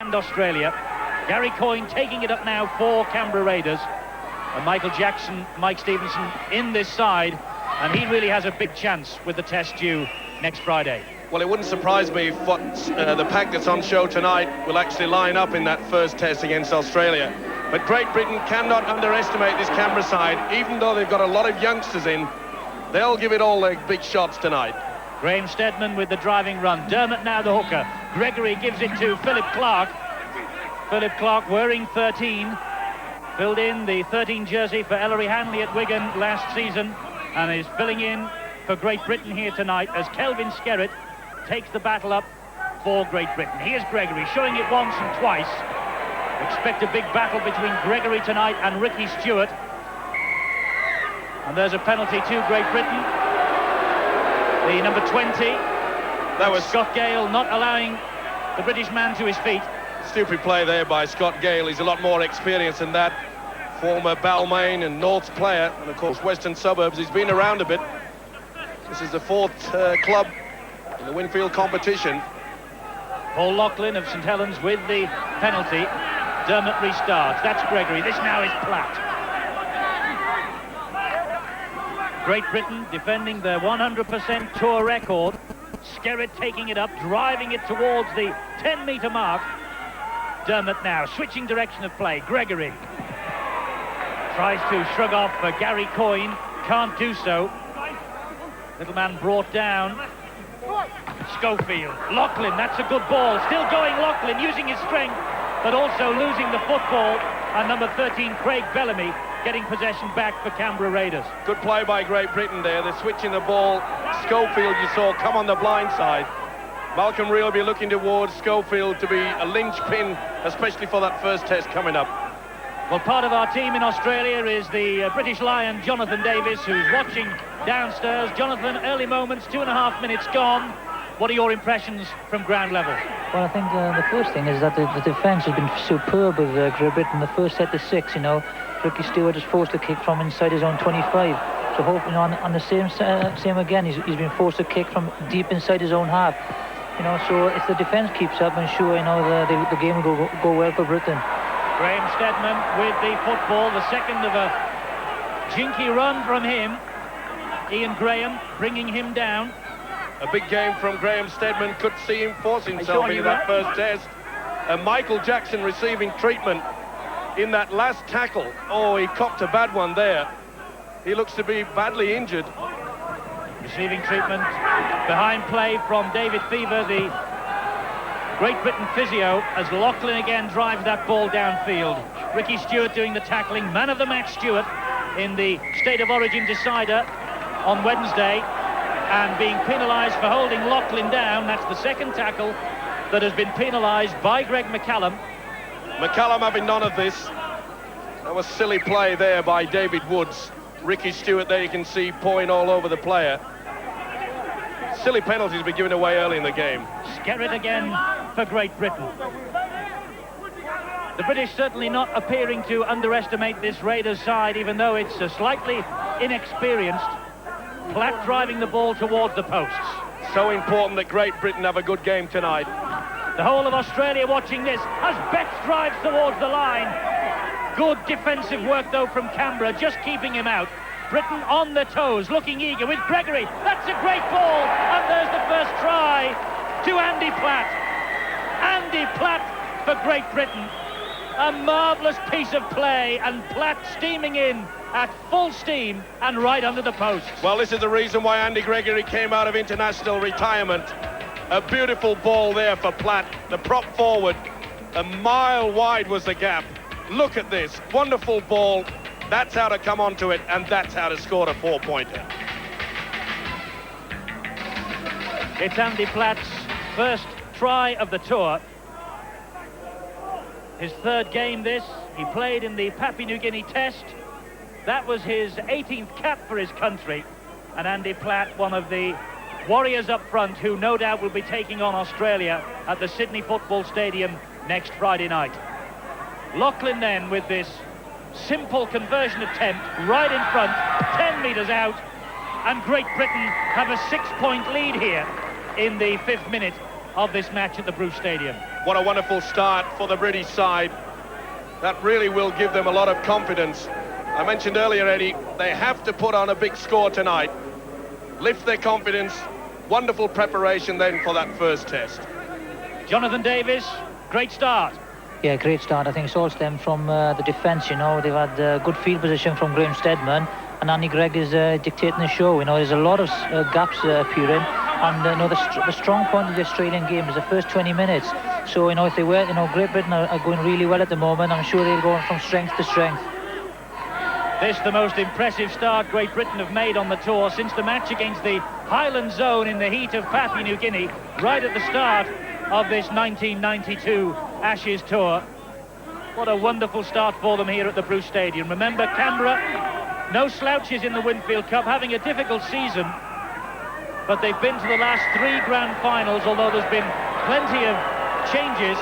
defend Australia. Gary Coyne taking it up now for Canberra Raiders. And Michael Jackson, Mike Stevenson in this side. And he really has a big chance with the test due next Friday. Well, it wouldn't surprise me if the pack that's on show tonight will actually line up in that first test against Australia. But Great Britain cannot underestimate this Canberra side. Even though they've got a lot of youngsters in, they'll give it all their big shots tonight. Graham Steadman with the driving run. Dermott now the hooker. Gregory gives it to Philip Clark. Philip Clark wearing 13. Filled in the 13 jersey for Ellery Hanley at Wigan last season. And is filling in for Great Britain here tonight as Kelvin Skerritt takes the battle up for Great Britain. Here's Gregory showing it once and twice. Expect a big battle between Gregory tonight and Ricky Stewart. And there's a penalty to Great Britain. The number 20. That was Scott Gale not allowing the British man to his feet. Stupid play there by Scott Gale. He's a lot more experienced than that. Former Balmain and Norths player. And of course Western Suburbs. He's been around a bit. This is the fourth club in the Winfield competition. Paul Loughlin of St Helens with the penalty. Dermott restarts. That's Gregory. This now is Platt. Great Britain defending their 100% tour record. Skerritt taking it up, driving it towards the 10-metre mark. Dermott now switching direction of play. Gregory tries to shrug off Gary Coyne. Can't do so. Little man brought down. Schofield. Loughlin, that's a good ball. Still going Loughlin, using his strength, but also losing the football. And number 13, Craig Bellamy, getting possession back for Canberra Raiders. Good play by Great Britain there. They're switching the ball. Schofield, you saw, come on the blind side. Malcolm Real will be looking towards Schofield to be a linchpin, especially for that first test coming up. Well, part of our team in Australia is the British Lion, Jonathan Davis, who's watching downstairs. Jonathan, early moments, 2.5 minutes gone. What are your impressions from ground level? Well, I think the first thing is that the defence has been superb with Great Britain. The first set to 6, you know, Ricky Stewart is forced to kick from inside his own 25. So hopefully on the same again, he's been forced to kick from deep inside his own half. You know, so if the defence keeps up, I'm sure, you know, the game will go well for Britain. Graham Steadman with the football, the second of a jinky run from him. Ian Graham bringing him down. A big game from Graham Steadman. Could see him force himself into that first test. And Michael Jackson receiving treatment in that last tackle. Oh, he copped a bad one there. He looks to be badly injured. Receiving treatment behind play from David Fever, the Great Britain physio, as Loughlin again drives that ball downfield. Ricky Stewart doing the tackling. Man of the match Stewart in the State of Origin decider on Wednesday, and being penalised for holding Loughlin down. That's the second tackle that has been penalised by Greg McCallum. McCallum having none of this. That was silly play there by David Woods. Ricky Stewart there, you can see pawing all over the player. Silly penalties been given away early in the game. Skerritt again for Great Britain. The British certainly not appearing to underestimate this Raiders side, even though it's slightly inexperienced. Platt driving the ball towards the posts. So important that Great Britain have a good game tonight. The whole of Australia watching this as Betts drives towards the line. Good defensive work though from Canberra, just keeping him out. Britain on their toes, looking eager with Gregory. That's a great ball, and there's the first try to Andy Platt. Andy Platt for Great Britain. A marvellous piece of play, and Platt steaming in at full steam and right under the posts. Well, this is the reason why Andy Gregory came out of international retirement. A beautiful ball there for Platt, the prop forward. A mile wide was the gap. Look at this, wonderful ball. That's how to come onto it, and that's how to score a 4-pointer. It's Andy Platt's first try of the tour. His third game this. He played in the Papua New Guinea Test. That was his 18th cap for his country. And Andy Platt, one of the warriors up front, who no doubt will be taking on Australia at the Sydney Football Stadium next Friday night. Loughlin then with this simple conversion attempt right in front, 10 metres out, and Great Britain have a 6-point lead here in the 5th minute of this match at the Bruce Stadium. What a wonderful start for the British side. That really will give them a lot of confidence. I mentioned earlier, Eddie, they have to put on a big score tonight, lift their confidence. Wonderful preparation then for that first test. Jonathan Davis, great start. Yeah, great start. I think it's all stemmed from the defence, you know. They've had good field position from Graham Steadman, and Andy Gregg is dictating the show. You know, there's a lot of gaps appearing, and you know, the strong point of the Australian game is the first 20 minutes. So, you know, if they were, you know, Great Britain are going really well at the moment. I'm sure they'll go from strength to strength. This the most impressive start Great Britain have made on the tour since the match against the Highland Zone in the heat of Papua New Guinea, right at the start of this 1992 Ashes tour. What a wonderful start for them here at the Bruce Stadium. Remember, Canberra, no slouches in the Winfield Cup, having a difficult season, but they've been to the last 3 grand finals, although there's been plenty of changes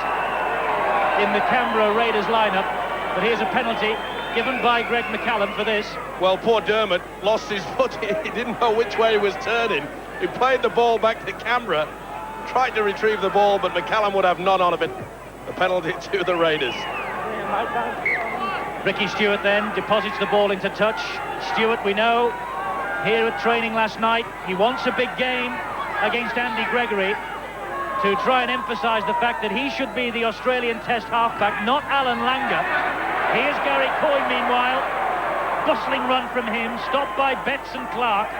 in the Canberra Raiders lineup. But here's a penalty given by Greg McCallum for this. Well, poor Dermot lost his foot. He didn't know which way he was turning. He played the ball back to Canberra, tried to retrieve the ball, but McCallum would have none of it. The penalty to the Raiders. Ricky Stewart then deposits the ball into touch. Stewart, we know, here at training last night, he wants a big game against Andy Gregory to try and emphasise the fact that he should be the Australian Test halfback, not Alan Langer. Here's Gary Coyne, meanwhile. Bustling run from him, stopped by Betts and Clark.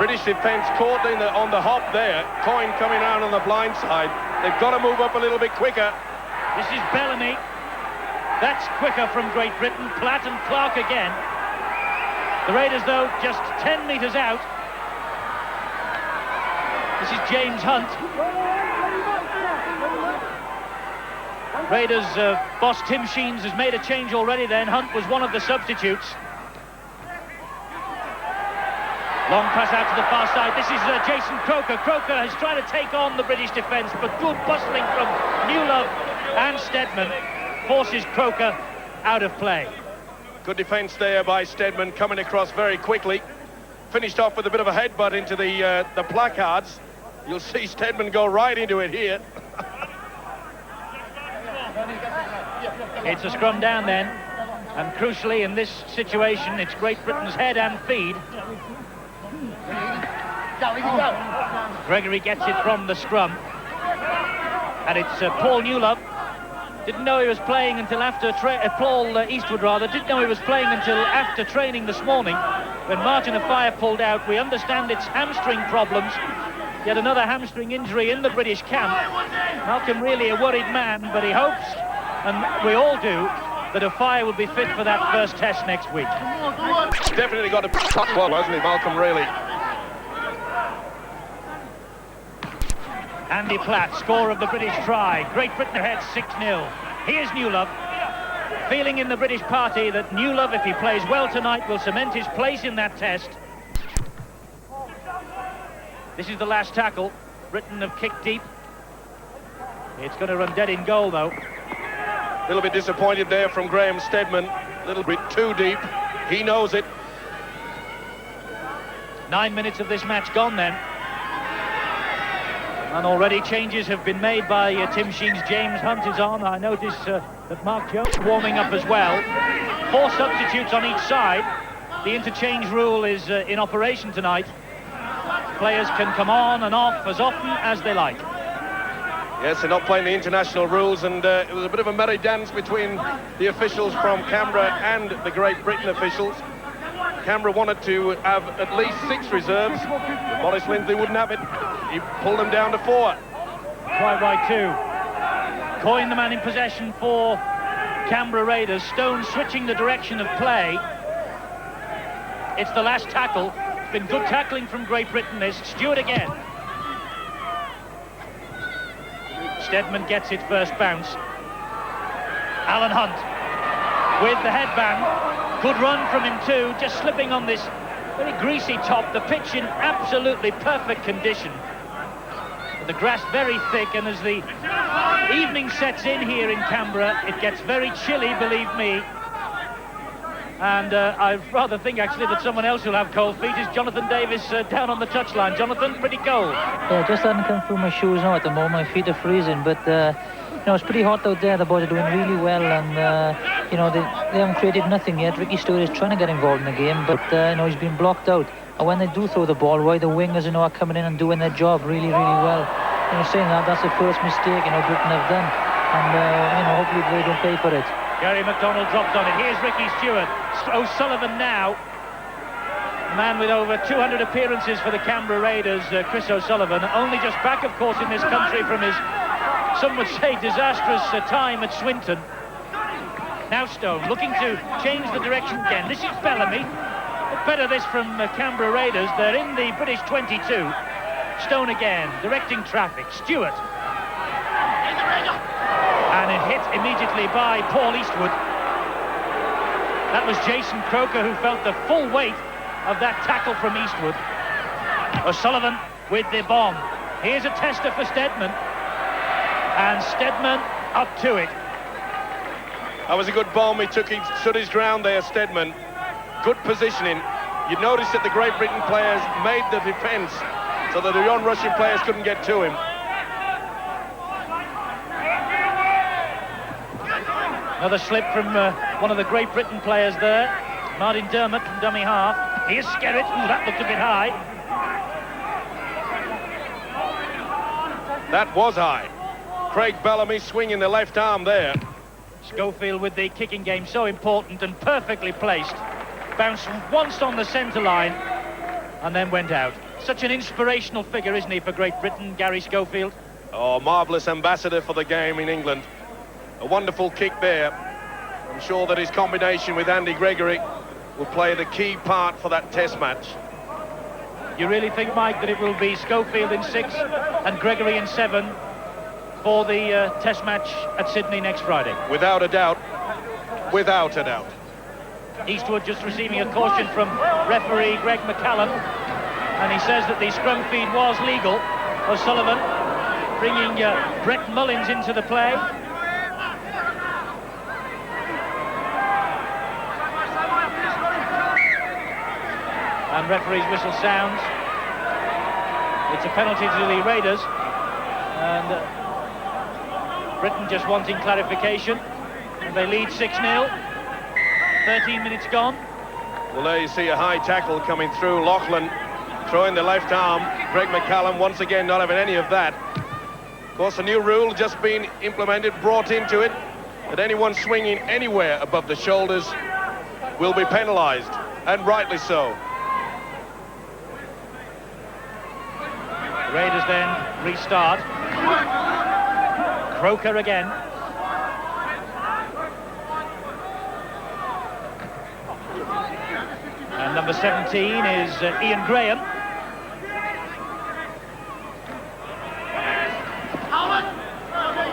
British defence caught on the hop there. Coyne coming around on the blind side. They've got to move up a little bit quicker. This is Bellamy. That's quicker from Great Britain. Platt and Clark again. The Raiders, though, just 10 metres out. This is James Hunt. Raiders boss Tim Sheens has made a change already then. Hunt was one of the substitutes. Long pass out to the far side. This is Jason Croker. Croker has tried to take on the British defence, but good bustling from Newlove and Steadman forces Croker out of play. Good defence there by Steadman, coming across very quickly. Finished off with a bit of a headbutt into the placards. You'll see Steadman go right into it here. It's a scrum down then, and crucially in this situation, it's Great Britain's head and feed. Gregory gets it from the scrum, and it's Paul Newlove. Didn't know he was playing until after Paul Eastwood rather didn't know he was playing until after training this morning when Martin Afire pulled out. We understand it's hamstring problems. Yet another hamstring injury in the British camp. Malcolm really a worried man, but he hopes, and we all do, that Afire will be fit for that first test next week. Definitely got a top well, hasn't he, Malcolm, really? Andy Platt, score of the British try. Great Britain ahead 6-0. Here's Newlove. Feeling in the British party that Newlove, if he plays well tonight, will cement his place in that test. This is the last tackle. Britain have kicked deep. It's going to run dead in goal, though. A little bit disappointed there from Graham Steadman. A little bit too deep. He knows it. 9 minutes of this match gone then. And already changes have been made by Tim Sheens. James Hunt is on. I notice that Mark Jones warming up as well. 4 substitutes on each side. The interchange rule is in operation tonight. Players can come on and off as often as they like. Yes, they're not playing the international rules, and it was a bit of a merry dance between the officials from Canberra and the Great Britain officials. Canberra wanted to have at least 6 reserves. Boris Lindsay wouldn't have it. He pulled them down to 4. Quite right too. Coyne the man in possession for Canberra Raiders. Stone switching the direction of play. It's the last tackle. It's been good tackling from Great Britain. There's Stewart again. Steadman gets it first bounce. Alan Hunt with the headband. Good run from him too, just slipping on this very greasy top. The pitch in absolutely perfect condition. The grass very thick, and as the evening sets in here in Canberra, it gets very chilly, believe me. And I rather think, actually, that someone else who'll have cold feet is Jonathan Davis down on the touchline. Jonathan, pretty cold. Yeah, just hadn't come through my shoes now at the moment. My feet are freezing, but you know, it's pretty hot out there. The boys are doing really well, and you know, they haven't created nothing yet. Ricky Stewart is trying to get involved in the game, but you know, he's been blocked out. And when they do throw the ball, why the wingers, you know, are coming in and doing their job really, really well. You know, saying that's the first mistake, you know, Britain have done, and you know, hopefully they don't pay for it. Gary McDonald dropped on it. Here's Ricky Stewart. O'Sullivan now. A man with over 200 appearances for the Canberra Raiders, Chris O'Sullivan. Only just back, of course, in this country from his, some would say, disastrous time at Swinton. Now Stone looking to change the direction again. This is Bellamy. Better this from Canberra Raiders. They're in the British 22. Stone again, directing traffic. Stewart. And it hit immediately by Paul Eastwood. That was Jason Croker who felt the full weight of that tackle from Eastwood. O'Sullivan with the bomb. Here's a tester for Steadman. And Steadman up to it. That was a good bomb. He stood his ground there, Steadman. Good positioning. You notice that the Great Britain players made the defence so that the on-rushing players couldn't get to him. Another slip from one of the Great Britain players there, Martin Dermott from dummy half. Here's Skerritt. Ooh, that looked a bit high. That was high. Craig Bellamy swinging the left arm there. Schofield with the kicking game, so important and perfectly placed. Bounced once on the centre line and then went out. Such an inspirational figure, isn't he, for Great Britain, Gary Schofield? Oh, marvellous ambassador for the game in England. A wonderful kick there. I'm sure that his combination with Andy Gregory will play the key part for that test match. You really think, Mike, that it will be Schofield in 6 and Gregory in 7 for the test match at Sydney next Friday? Without a doubt. Without a doubt. Eastwood just receiving a caution from referee Greg McCallum, and he says that the scrum feed was legal. O'Sullivan bringing Brett Mullins into the play. And referee's whistle sounds. It's a penalty to the Raiders, and Britain just wanting clarification, and they lead 6-0. 13 minutes gone. Well, there you see a high tackle coming through. Loughlin throwing the left arm. Greg McCallum once again not having any of that. Of course, a new rule just been implemented, brought into it, that anyone swinging anywhere above the shoulders will be penalised, and rightly so. The Raiders then restart. Croker again. And number 17 is Ian Graham.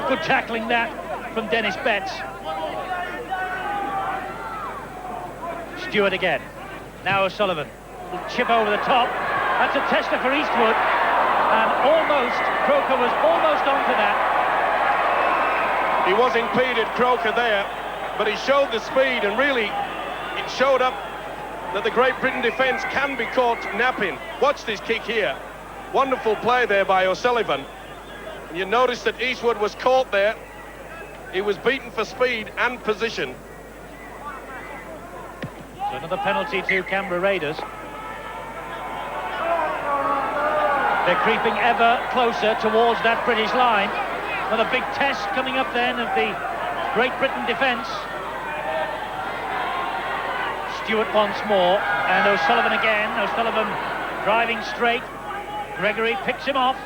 Good tackling that from Dennis Betts. Stewart again. Now O'Sullivan. Chip over the top. That's a tester for Eastwood. And almost, Croker was almost onto that. He was impeded, Croker, there, but he showed the speed, and really it showed up that the Great Britain defence can be caught napping. Watch this kick here. Wonderful play there by O'Sullivan. And you notice that Eastwood was caught there. He was beaten for speed and position. So another penalty to Canberra Raiders. They're creeping ever closer towards that British line. Another big test coming up then of the Great Britain defence. Stewart once more, and O'Sullivan again. O'Sullivan driving straight. Gregory picks him off.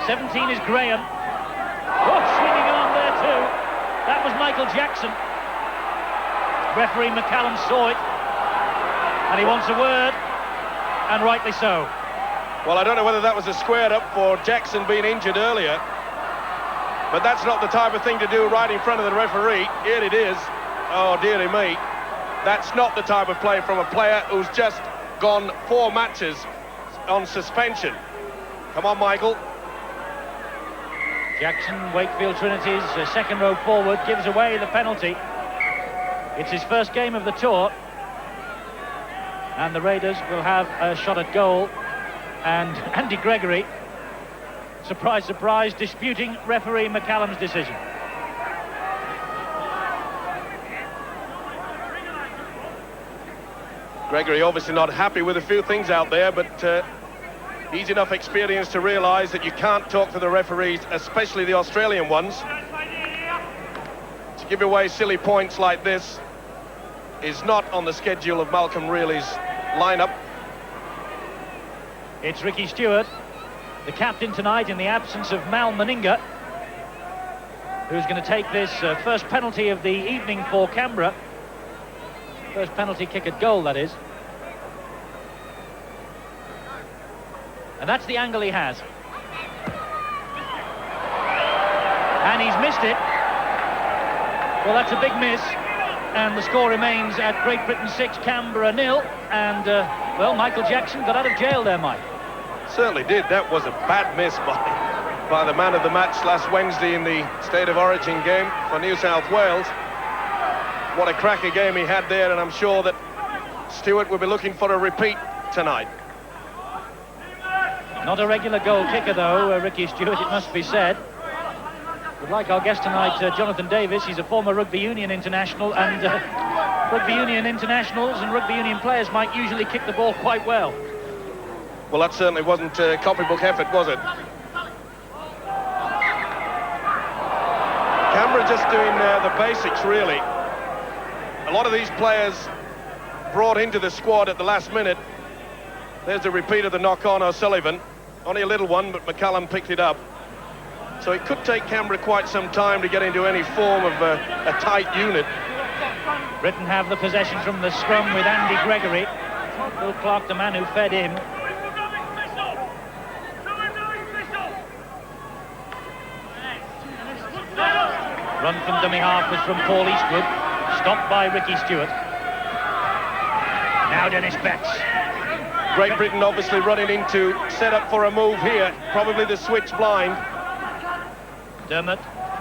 17 is Graham. Oh, swinging on there too. That was Michael Jackson. Referee McCallum saw it, and he wants a word, and rightly so. Well, I don't know whether that was a squared up for Jackson being injured earlier, but that's not the type of thing to do right in front of the referee. Here it is. Oh, dearie me. That's not the type of play from a player who's just gone 4 matches on suspension. Come on, Michael. Jackson, Wakefield Trinity's second row forward, gives away the penalty. It's his first game of the tour, and the Raiders will have a shot at goal, and Andy Gregory, surprise, surprise, disputing referee McCallum's decision. Gregory obviously not happy with a few things out there, but he's enough experience to realise that you can't talk to the referees, especially the Australian ones. To give away silly points like this is not on the schedule of Malcolm Reilly's lineup. It's Ricky Stewart, the captain tonight in the absence of Mal Meninga, who's going to take this first penalty of the evening for Canberra. First penalty kick at goal, that is. And that's the angle he has. And he's missed it. Well, that's a big miss. And the score remains at Great Britain 6, Canberra 0. And, well, Michael Jackson got out of jail there, Mike. Certainly did. That was a bad miss by the man of the match last Wednesday in the State of Origin game for New South Wales. What a cracker game he had there, and I'm sure that Stewart will be looking for a repeat tonight. Not a regular goal kicker, though, Ricky Stewart, it must be said. Would like our guest tonight, Jonathan Davis. He's a former rugby union international, and rugby union internationals and rugby union players might usually kick the ball quite well. Well, that certainly wasn't a copybook effort, was it? Canberra just doing the basics, really. A lot of these players brought into the squad at the last minute. There's a repeat of the knock-on O'Sullivan. Only a little one, but McCallum picked it up. So it could take Canberra quite some time to get into any form of a tight unit. Britain have the possession from the scrum with Andy Gregory. Phil Clark, the man who fed him. Run from dummy half was from Paul Eastwood. Stopped by Ricky Stewart. Now Dennis Betts. Great Britain obviously running into set up for a move here. Probably the switch blind. Dermott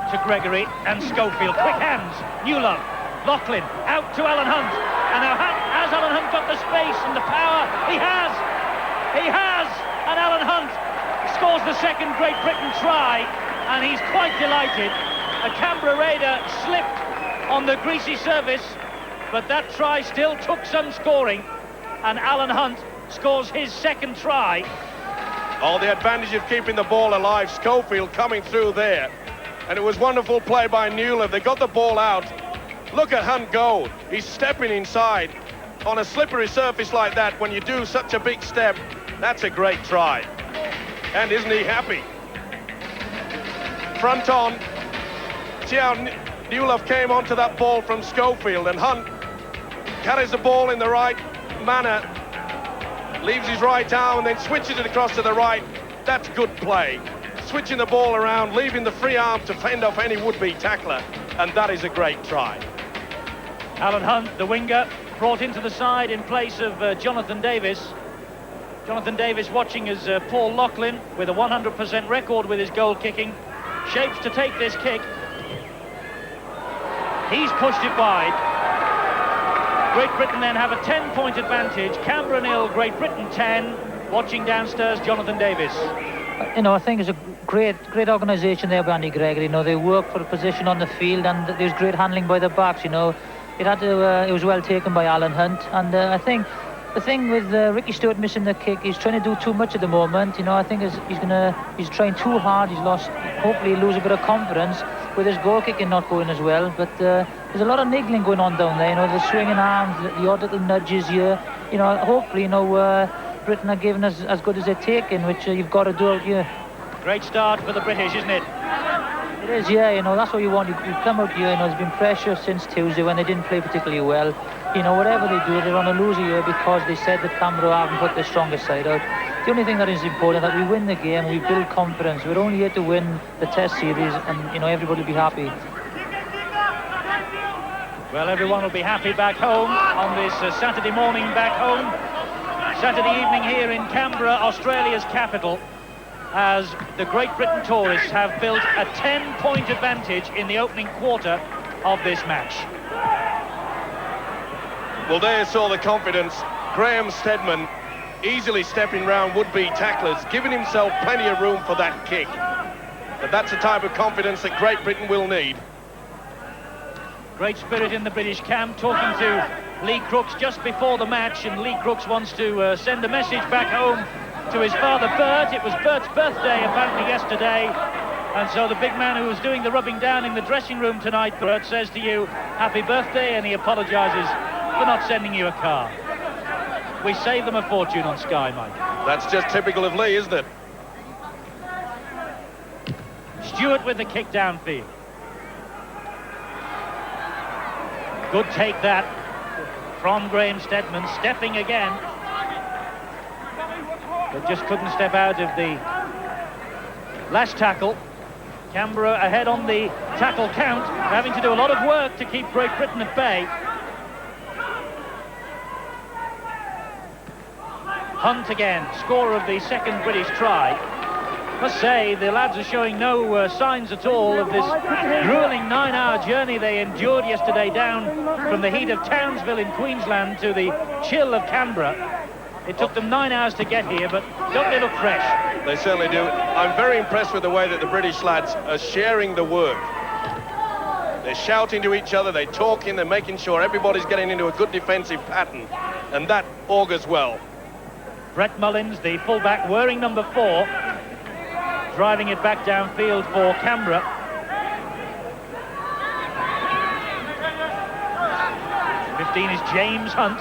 to Gregory and Schofield. Quick hands. Newlove. Lachlan out to Alan Hunt. And now has Alan Hunt got the space and the power? He has. He has. And Alan Hunt scores the second Great Britain try. And he's quite delighted. A Canberra Raider slipped on the greasy surface, but that try still took some scoring, and Alan Hunt scores his second try. Oh, the advantage of keeping the ball alive. Schofield coming through there, and it was wonderful play by Newlove. They got the ball out. Look at Hunt go. He's stepping inside on a slippery surface like that. When you do such a big step, that's a great try. And isn't he happy? Front on. See how Newlove came onto that ball from Schofield, and Hunt carries the ball in the right manner, leaves his right arm and then switches it across to the right. That's good play. Switching the ball around, leaving the free arm to fend off any would-be tackler, and that is a great try. Alan Hunt, the winger, brought into the side in place of Jonathan Davis. Jonathan Davis watching as Paul Lachlan, with a 100% record with his goal kicking, shapes to take this kick. He's pushed it wide. Great Britain then have a 10-point advantage. Canberra 0, Great Britain 10. Watching downstairs, Jonathan Davis. You know, I think it's a great organisation there by Andy Gregory. You know, they work for a position on the field, and there's great handling by the backs. You know, it was well taken by Alan Hunt, and I think the thing with Ricky Stewart missing the kick, he's trying to do too much at the moment. You know, I think he's trying too hard. He's lost. Hopefully, he'll lose a bit of confidence with his goal kicking not going as well. But there's a lot of niggling going on down there. You know, the swinging arms, the odd little nudges here. You know, hopefully, you know, Britain are giving us as good as they're taking, which you've got to do out here. Great start for the British, isn't it? It is, yeah. You know, that's what you want. You come out here. You know, there's been pressure since Tuesday when they didn't play particularly well. You know, whatever they do, they're on a loser here because they said that Canberra haven't put their strongest side out. The only thing that is important is that we win the game, we build confidence. We're only here to win the Test series, and you know, everybody will be happy. Well, everyone will be happy back home on this Saturday morning back home. Saturday evening here in Canberra, Australia's capital, as the Great Britain tourists have built a 10-point advantage in the opening quarter of this match. Well, there you saw the confidence. Graham Steadman easily stepping round would-be tacklers, giving himself plenty of room for that kick. But that's the type of confidence that Great Britain will need. Great spirit in the British camp, talking to Lee Crooks just before the match, and Lee Crooks wants to send a message back home to his father Bert. It was Bert's birthday apparently yesterday, and so the big man who was doing the rubbing down in the dressing room tonight, Bert, says to you, happy birthday, and he apologises for not sending you a car. We save them a fortune on Sky, Mike. That's just typical of Lee, isn't it? Stewart with the kick downfield. Good take that from Graham Steadman, stepping again, but just couldn't step out of the last tackle. Canberra ahead on the tackle count, having to do a lot of work to keep Great Britain at bay. Hunt again, scorer of the second British try. Must say, the lads are showing no signs at all of this grueling 9-hour journey they endured yesterday down from the heat of Townsville in Queensland to the chill of Canberra. It took them 9 hours to get here, but don't they look fresh? They certainly do. I'm very impressed with the way that the British lads are sharing the work. They're shouting to each other, they're talking, they're making sure everybody's getting into a good defensive pattern, and that augurs well. Brett Mullins, the fullback, wearing number 4, driving it back downfield for Canberra. '15 is James Hunt.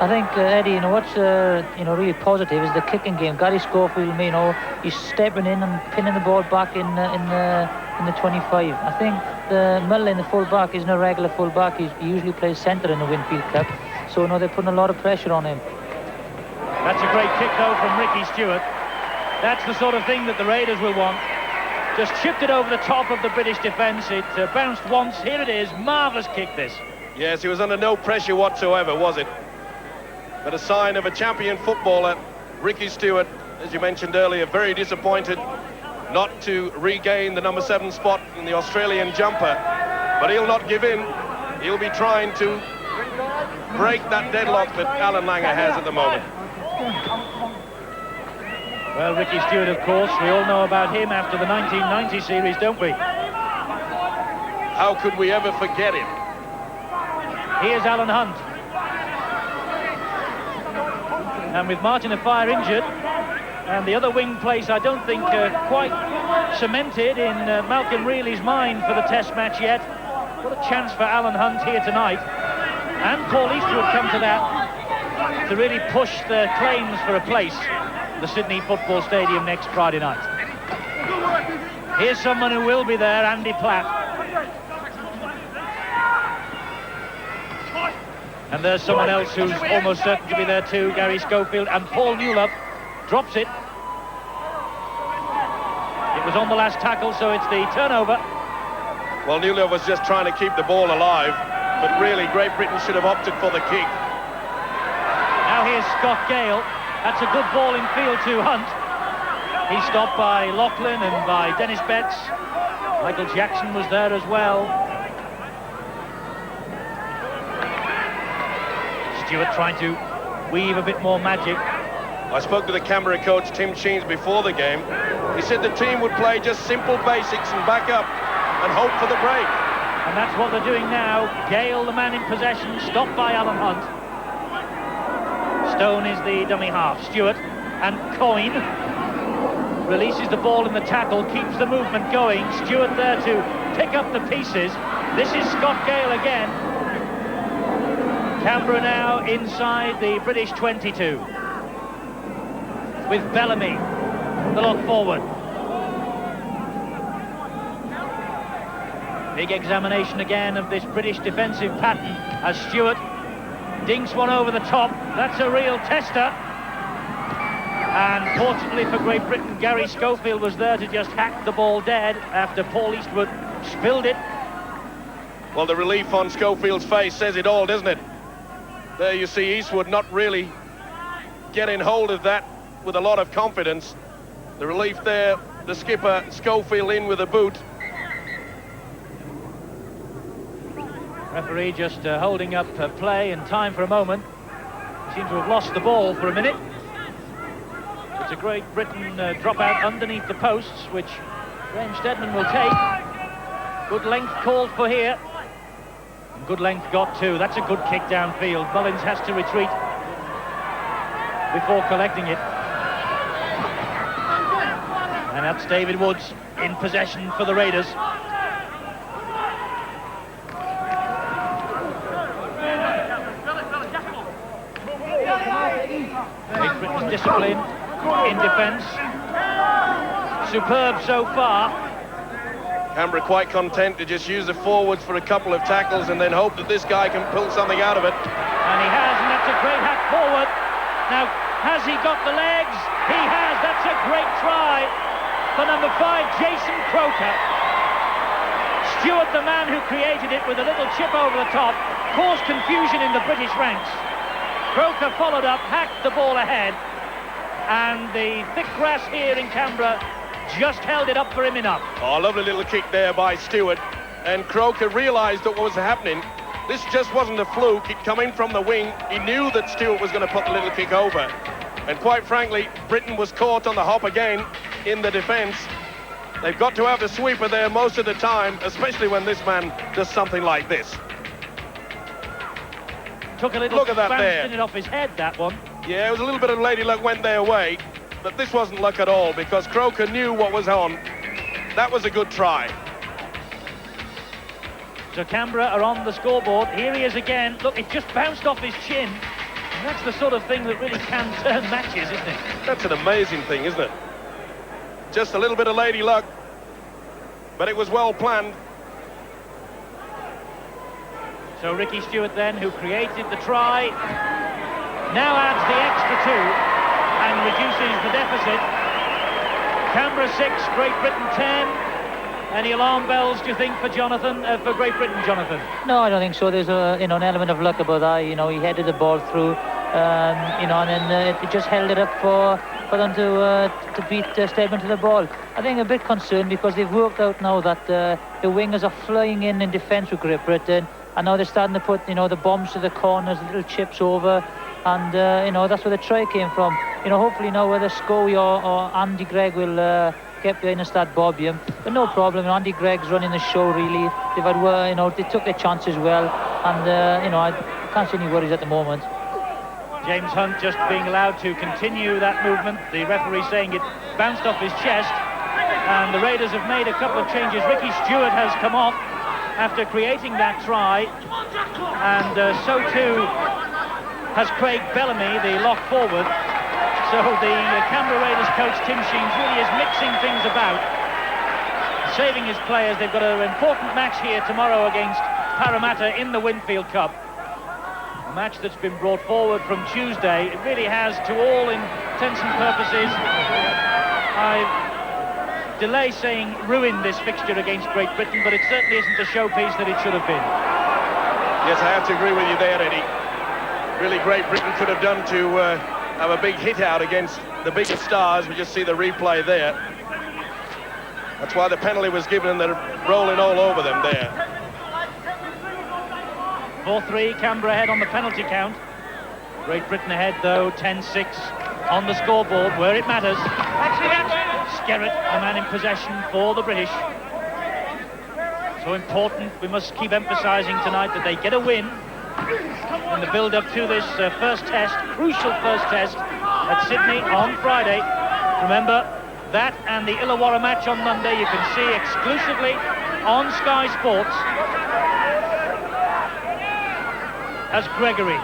I think, Eddie, you know, what's really positive is the kicking game. Gary Schofield, you know, he's stepping in and pinning the ball back in the 25. I think the Mullin, the full-back, isn't a regular full-back. He usually plays centre in the Winfield Cup. So, you know, they're putting a lot of pressure on him. That's a great kick, though, from Ricky Stewart. That's the sort of thing that the Raiders will want. Just chipped it over the top of the British defence. It bounced once. Here it is. Marvellous kick, this. Yes, he was under no pressure whatsoever, was it? But a sign of a champion footballer. Ricky Stewart, as you mentioned earlier, very disappointed not to regain the number 7 spot in the Australian jumper. But he'll not give in. He'll be trying to break that deadlock that Alan Langer has at the moment. Well, Ricky Stewart, of course, we all know about him after the 1990 series, don't we? How could we ever forget him? Here's Alan Hunt. And with Martin Afire injured, and the other wing place, I don't think quite cemented in Malcolm Reilly's mind for the Test match yet. What a chance for Alan Hunt here tonight. And Paul Eastwood come to that to really push their claims for a place at the Sydney Football Stadium next Friday night. Here's someone who will be there, Andy Platt. And there's someone else who's almost certain to be there too, Gary Schofield, and Paul Newlove drops it. It was on the last tackle, so it's the turnover. Well, Newlove was just trying to keep the ball alive, but really Great Britain should have opted for the kick. Now here's Scott Gale. That's a good ball in field to Hunt. He's stopped by Lachlan and by Dennis Betts. Michael Jackson was there as well. Stewart trying to weave a bit more magic. I spoke to the Canberra coach, Tim Sheens, before the game. He said the team would play just simple basics and back up and hope for the break. And that's what they're doing now. Gale, the man in possession, stopped by Alan Hunt. Stone is the dummy half. Stewart and Coyne releases the ball in the tackle, keeps the movement going. Stewart there to pick up the pieces. This is Scott Gale again. Canberra now inside the British 22. With Bellamy, the look forward. Big examination again of this British defensive pattern as Stewart dinks one over the top. That's a real tester. And fortunately for Great Britain, Gary Schofield was there to just hack the ball dead after Paul Eastwood spilled it. Well, the relief on Schofield's face says it all, doesn't it? There you see Eastwood not really getting hold of that with a lot of confidence. The relief there the skipper, Schofield, in with a boot. Referee just holding up play and time for a moment. Seems to have lost the ball for a minute. It's a Great Britain drop out underneath the posts, which Graham Steadman will take. Good length called for here. And good length got too. That's a good kick downfield. Mullins has to retreat before collecting it. And that's David Woods in possession for the Raiders. Great Britain's discipline in defence. Superb so far. Canberra quite content to just use the forwards for a couple of tackles and then hope that this guy can pull something out of it. And he has, and that's a great hack forward. Now, has he got the legs? He has. That's a great try for number 5, Jason Croker. Stewart, the man who created it with a little chip over the top, caused confusion in the British ranks. Croker followed up, hacked the ball ahead, and the thick grass here in Canberra just held it up for him enough. Oh, lovely little kick there by Stewart. And Croker realised that what was happening, this just wasn't a fluke. He'd come in from the wing. He knew that Stewart was going to put the little kick over. And quite frankly, Britain was caught on the hop again in the defence. They've got to have the sweeper there most of the time, especially when this man does something like this. Took a little Look at that bounce there. in it off his head, that one. Yeah, it was a little bit of lady luck went their way, but this wasn't luck at all because Croker knew what was on. That was a good try. So Canberra are on the scoreboard. Here he is again. Look, it just bounced off his chin. And that's the sort of thing that really can turn matches, isn't it? That's an amazing thing, isn't it? Just a little bit of lady luck, but it was well planned. So Ricky Stewart then, who created the try, now adds the extra 2 and reduces the deficit. Canberra 6, Great Britain 10. Any alarm bells, do you think, for Jonathan, for Great Britain, Jonathan? No, I don't think so. There's an element of luck about that. He headed the ball through, and then it just held it up for them to beat Steadman to the ball. I think a bit concerned because they've worked out now that the wingers are flying in defence with Great Britain, and now they're starting to put the bombs to the corners, little chips over, and that's where the try came from. Hopefully now whether Scoey or Andy Gregg will get behind and start bobbing him, but no problem. Andy Gregg's running the show really. They've had they took their chances well, and I can't see any worries at the moment. James Hunt just being allowed to continue that movement. The referee saying it bounced off his chest, and the Raiders have made a couple of changes. Ricky Stewart has come off after creating that try, and so too has Craig Bellamy, the lock forward. So the Canberra Raiders coach Tim Sheens really is mixing things about, saving his players. They've got an important match here tomorrow against Parramatta in the Winfield Cup. A match that's been brought forward from Tuesday. It really has, to all intents and purposes, I delay saying ruined this fixture against Great Britain, but it certainly isn't the showpiece that it should have been. Yes, I have to agree with you there, Eddie. Really, Great Britain could have done to have a big hit out against the biggest stars. We just see the replay there. That's why the penalty was given, and they're rolling all over them there. 4-3, Canberra ahead on the penalty count. Great Britain ahead, though, 10-6 on the scoreboard, where it matters. Skerritt, the man in possession for the British. So important, we must keep emphasising tonight that they get a win in the build-up to this first test, crucial first test at Sydney on Friday. Remember, that and the Illawarra match on Monday you can see exclusively on Sky Sports. As Gregory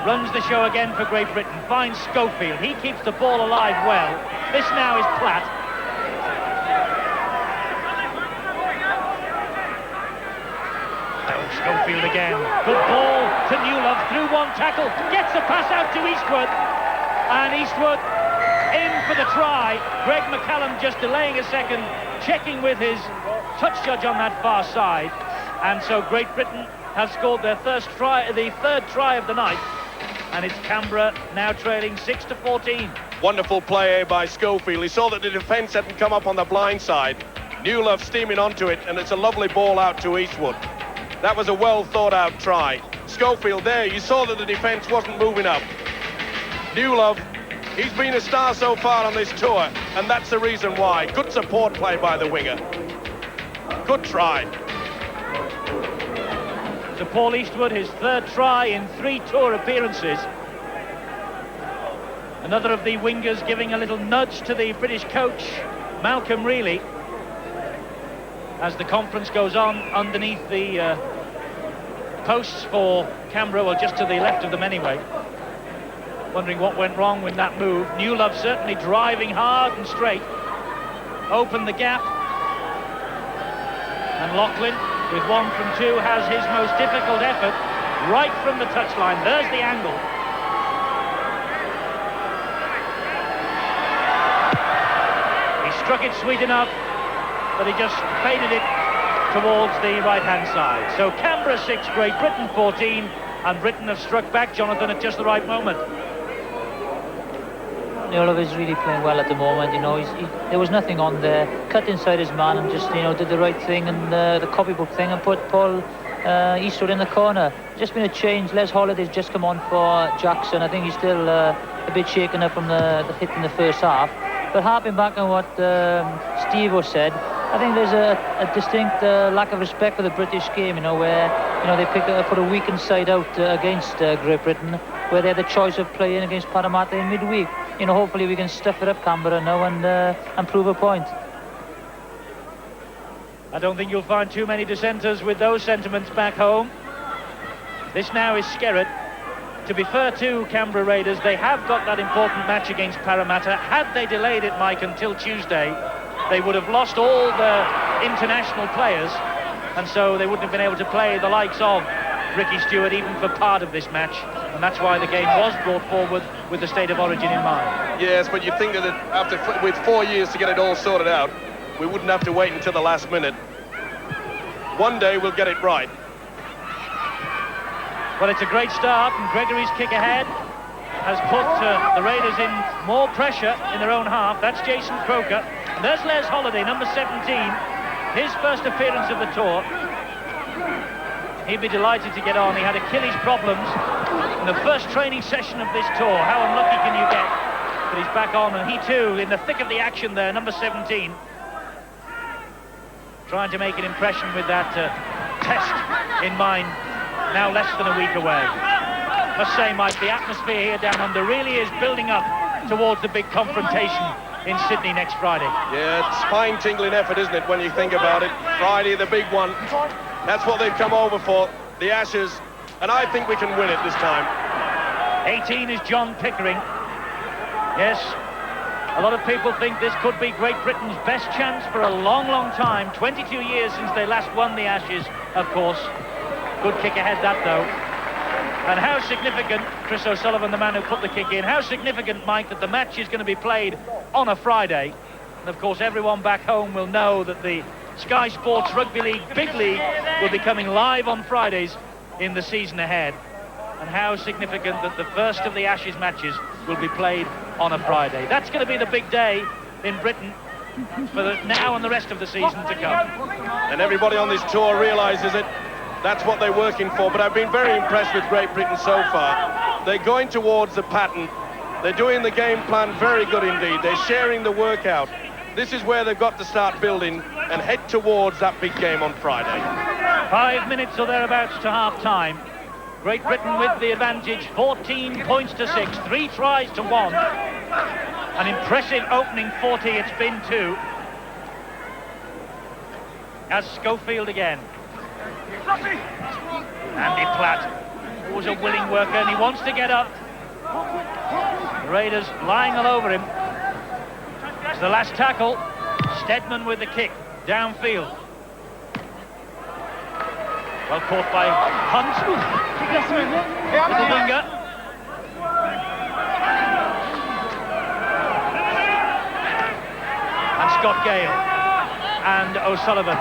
runs the show again for Great Britain, finds Schofield. He keeps the ball alive well. This now is Platt. Schofield again. Good ball to Newlove, through one tackle, gets the pass out to Eastwood, and Eastwood in for the try. Greg McCallum just delaying a second, checking with his touch judge on that far side, and so Great Britain have scored their first try, the third try of the night, and it's Canberra now trailing 6-14. Wonderful play by Schofield. He saw that the defence hadn't come up on the blind side. Newlove steaming onto it, and it's a lovely ball out to Eastwood. That was a well thought out try. Schofield there, you saw that the defence wasn't moving up. Newlove, he's been a star so far on this tour, and that's the reason why. Good support play by the winger. Good try. So Paul Eastwood, his third try in 3 tour appearances. Another of the wingers giving a little nudge to the British coach, Malcolm Reilly, as the conference goes on underneath the posts for Canberra, well, just to the left of them anyway. Wondering what went wrong with that move. Newlove certainly driving hard and straight. Opened the gap. And Lachlan, with 1 from 2, has his most difficult effort right from the touchline. There's the angle. He struck it sweet enough, but he just faded it towards the right-hand side. So Canberra 6, Great Britain 14, and Britain have struck back, Jonathan, at just the right moment. Newlove is really playing well at the moment. You know, there was nothing on there. Cut inside his man and just, you know, did the right thing and the copybook thing and put Paul Eastwood in the corner. Just been a change. Les Holiday's just come on for Jackson. I think he's still a bit shaken up from the hit in the first half. But harping back on what Steve-O said, I think there's a distinct lack of respect for the British game, you know, where, you know, they put a weakened side out against Great Britain, where they had the choice of playing against Parramatta in midweek. You know, hopefully we can stuff it up Canberra now and prove a point. I don't think you'll find too many dissenters with those sentiments back home. This now is Skerrett. To be fair to Canberra Raiders, they have got that important match against Parramatta. Had they delayed it, Mike, until Tuesday, they would have lost all the international players, and so they wouldn't have been able to play the likes of Ricky Stewart even for part of this match, and that's why the game was brought forward with the state of origin in mind. Yes, but you'd think that with 4 years to get it all sorted out, we wouldn't have to wait until the last minute. One day we'll get it right. Well, it's a great start, and Gregory's kick ahead has put the Raiders in more pressure in their own half. That's Jason Croker. And there's Les Holiday, number 17, his first appearance of the tour. He'd be delighted to get on. He had Achilles problems in the first training session of this tour. How unlucky can you get? But he's back on, and he too, in the thick of the action there, number 17. Trying to make an impression with that test in mind, now less than a week away. Must say, Mike, the atmosphere here down under really is building up towards the big confrontation in Sydney next Friday. Yeah, it's spine-tingling effort, isn't it, when you think about it? Friday, the big one. That's what they've come over for, the Ashes, and I think we can win it this time. 18 is John Pickering. Yes, a lot of people think this could be Great Britain's best chance for a long, long time. 22 years since they last won the Ashes, of course. Good kick ahead, that, though. And how significant, Chris O'Sullivan, the man who put the kick in, how significant, Mike, that the match is going to be played on a Friday. And, of course, everyone back home will know that the Sky Sports Rugby League Big League will be coming live on Fridays in the season ahead. And how significant that the first of the Ashes matches will be played on a Friday. That's going to be the big day in Britain for now and the rest of the season to come. And everybody on this tour realises it. That's what they're working for, but I've been very impressed with Great Britain so far. They're going towards the pattern. They're doing the game plan very good indeed. They're sharing the workout. This is where they've got to start building and head towards that big game on Friday. 5 minutes or thereabouts to half-time. Great Britain with the advantage, 14 points to 6, 3 tries to 1. An impressive opening 40 it's been too. As Schofield again. Andy Platt was a willing worker and he wants to get up. The Raiders lying all over him. It's the last tackle. Stedman with the kick downfield. Well caught by Hunt. The winger. And Scott Gale. And O'Sullivan.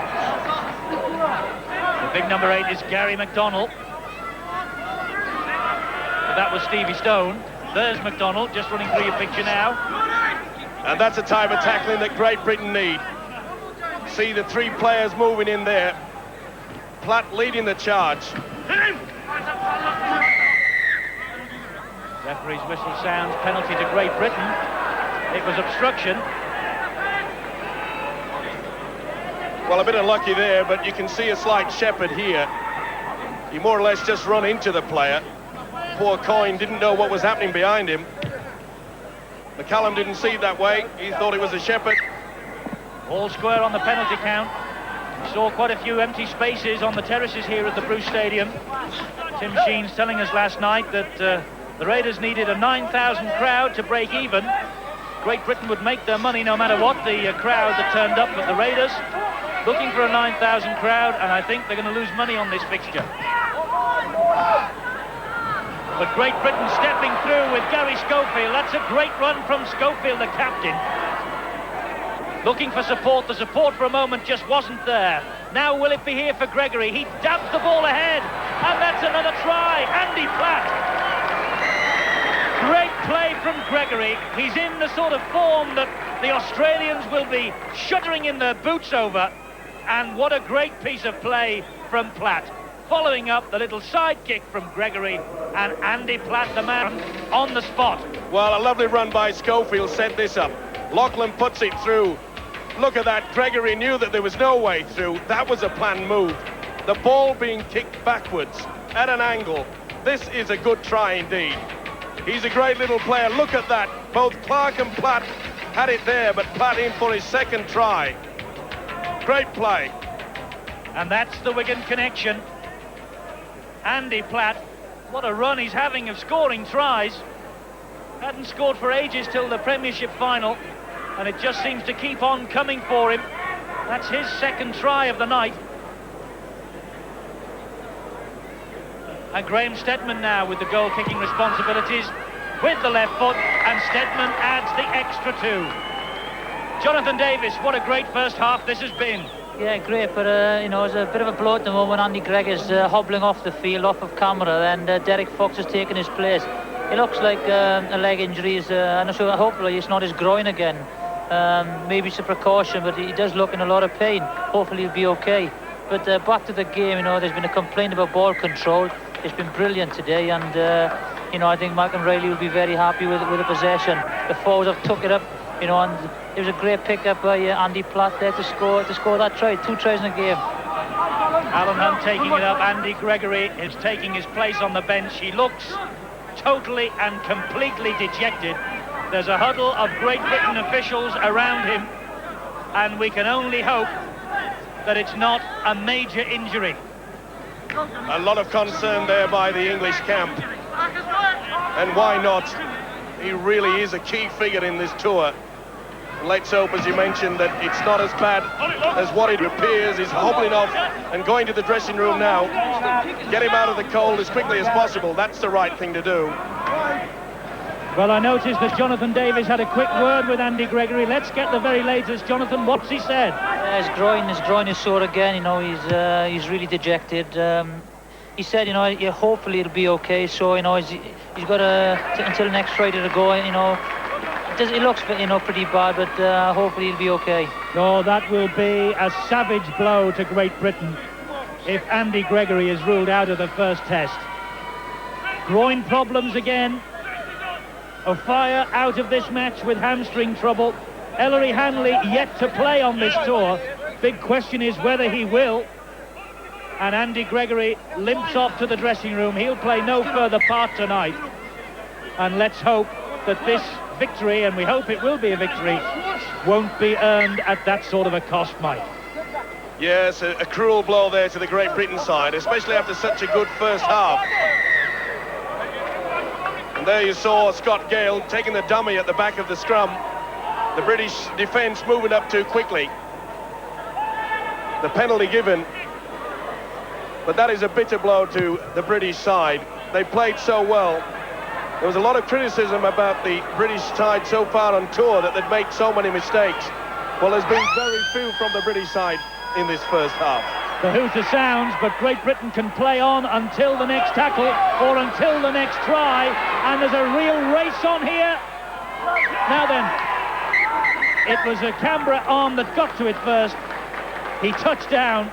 The big number 8 is Gary McDonald. But that was Stevie Stone. There's McDonald just running through your picture now. And that's a type of tackling that Great Britain need. See the three players moving in there. Platt leading the charge. Referee's whistle sounds, penalty to Great Britain. It was obstruction. Well, a bit unlucky there, but you can see a slight shepherd here. He more or less just run into the player. Poor Coyne didn't know what was happening behind him. McCallum didn't see it that way. He thought it was a shepherd. All square on the penalty count. We saw quite a few empty spaces on the terraces here at the Bruce Stadium. Tim Sheen's telling us last night that the Raiders needed a 9,000 crowd to break even. Great Britain would make their money no matter what the crowd that turned up, but the Raiders looking for a 9,000 crowd, and I think they're going to lose money on this fixture. But Great Britain stepping through with Gary Schofield. That's a great run from Schofield, the captain. Looking for support. The support for a moment just wasn't there. Now will it be here for Gregory? He dabs the ball ahead, and that's another try. Andy Platt. Great play from Gregory. He's in the sort of form that the Australians will be shuddering in their boots over. And what a great piece of play from Platt. Following up the little side kick from Gregory, and Andy Platt, the man, on the spot. Well, a lovely run by Schofield set this up. Lachlan puts it through. Look at that. Gregory knew that there was no way through. That was a planned move. The ball being kicked backwards at an angle. This is a good try indeed. He's a great little player. Look at that. Both Clark and Platt had it there, but Platt in for his second try. Great play. And that's the Wigan connection. Andy Platt, what a run he's having of scoring tries. Hadn't scored for ages till the Premiership final, and it just seems to keep on coming for him. That's his second try of the night. And Graham Steadman now with the goal-kicking responsibilities with the left foot, and Steadman adds the extra two. Jonathan Davis, what a great first half this has been. Yeah, great, but you know, it's a bit of a blow at the moment. Andy Gregg is hobbling off the field, off of camera, and Derek Fox has taken his place. It looks like a leg injury is, I'm not sure, hopefully it's not his groin again. Maybe it's a precaution, but he does look in a lot of pain. Hopefully he'll be okay. But back to the game, you know, there's been a complaint about ball control. It's been brilliant today, and you know, I think Malcolm Riley will be very happy with the possession. The forwards have took it up, you know, and it was a great pick-up by Andy Platt there to score that try. 2 tries in a game. Alan Hunt taking it up. Andy Gregory is taking his place on the bench. He looks totally and completely dejected. There's a huddle of Great Britain officials around him, and we can only hope that it's not a major injury. A lot of concern there by the English camp. And why not? He really is a key figure in this tour. Let's hope, as you mentioned, that it's not as bad as what it appears. He's hobbling off and going to the dressing room now. Get him out of the cold as quickly as possible. That's the right thing to do. Well, I noticed that Jonathan Davis had a quick word with Andy Gregory. Let's get the very latest. Jonathan, what's he said? His groin is sore again. You know, he's really dejected. He said, you know, hopefully it'll be okay. So, you know, he's got until next Friday to go. You know, it looks, you know, pretty bad, but hopefully he'll be okay. Oh, that will be a savage blow to Great Britain if Andy Gregory is ruled out of the first test. Groin problems again. O'Fire out of this match with hamstring trouble. Ellery Hanley yet to play on this tour. Big question is whether he will. And Andy Gregory limps off to the dressing room. He'll play no further part tonight. And let's hope that this victory, and we hope it will be a victory, won't be earned at that sort of a cost, Mike. Yes, a cruel blow there to the Great Britain side, especially after such a good first half. And there you saw Scott Gale taking the dummy at the back of the scrum. The British defence moving up too quickly. The penalty given. But that is a bitter blow to the British side. They played so well. There was a lot of criticism about the British side so far on tour that they'd made so many mistakes. Well, there's been very few from the British side in this first half. The hooter sounds, but Great Britain can play on until the next tackle or until the next try. And there's a real race on here. Now then, it was a Canberra arm that got to it first. He touched down,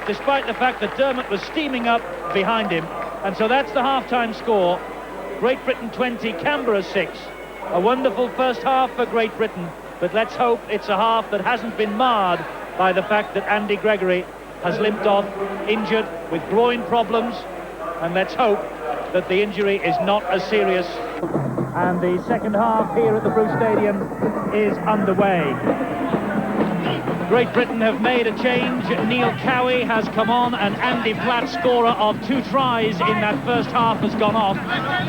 despite the fact that Dermot was steaming up behind him. And so that's the half-time score. Great Britain 20, Canberra 6. A wonderful first half for Great Britain, but let's hope it's a half that hasn't been marred by the fact that Andy Gregory has limped off, injured with groin problems, and let's hope that the injury is not as serious. And the second half here at the Bruce Stadium is underway. Great Britain have made a change. Neil Cowie has come on, and Andy Platt, scorer of 2 tries in that first half, has gone off.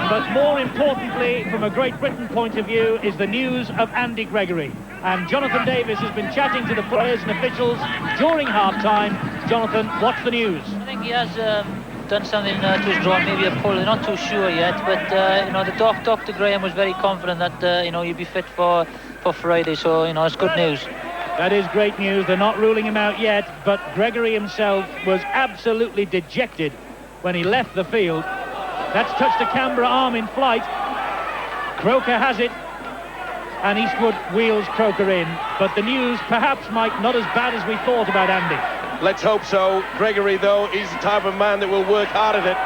But more importantly, from a Great Britain point of view, is the news of Andy Gregory. And Jonathan Davis has been chatting to the players and officials during half-time. Jonathan, what's the news? I think he has done something to his groin, maybe a pull. They're not too sure yet, but you know, the Dr. Graham was very confident that you know, he'd be fit for Friday. So you know, it's good news. That is great news. They're not ruling him out yet, but Gregory himself was absolutely dejected when he left the field. That's touched a Canberra arm in flight. Croker has it, and Eastwood wheels Croker in. But the news, perhaps, Mike, not as bad as we thought about Andy. Let's hope so. Gregory, though, is the type of man that will work hard at it.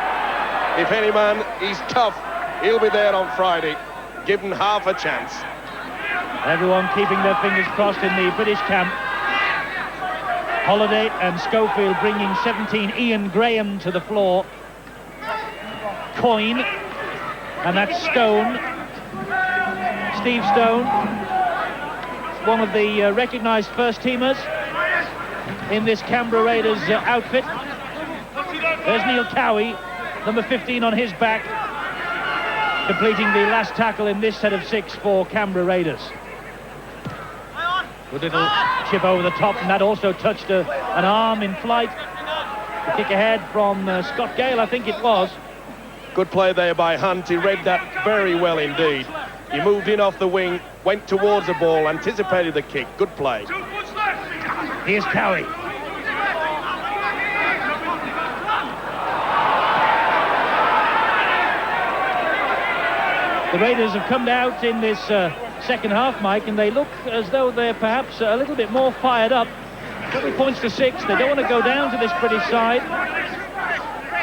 If any man, he's tough. He'll be there on Friday. Give him half a chance. Everyone keeping their fingers crossed in the British camp. Holiday and Schofield bringing 17. Ian Graham to the floor. Coyne, and that's Stone. Steve Stone, one of the recognised first-teamers in this Canberra Raiders outfit. There's Neil Cowie, number 15 on his back, completing the last tackle in this set of 6 for Canberra Raiders. Good little chip over the top, and that also touched an arm in flight. The kick ahead from Scott Gale, I think it was. Good play there by Hunt. He read that very well indeed. He moved in off the wing, went towards the ball, anticipated the kick. Good play. Here's Cowie. The Raiders have come out in this second half, Mike, and they look as though they're perhaps a little bit more fired up. 20 points to 6. They don't want to go down to this British side.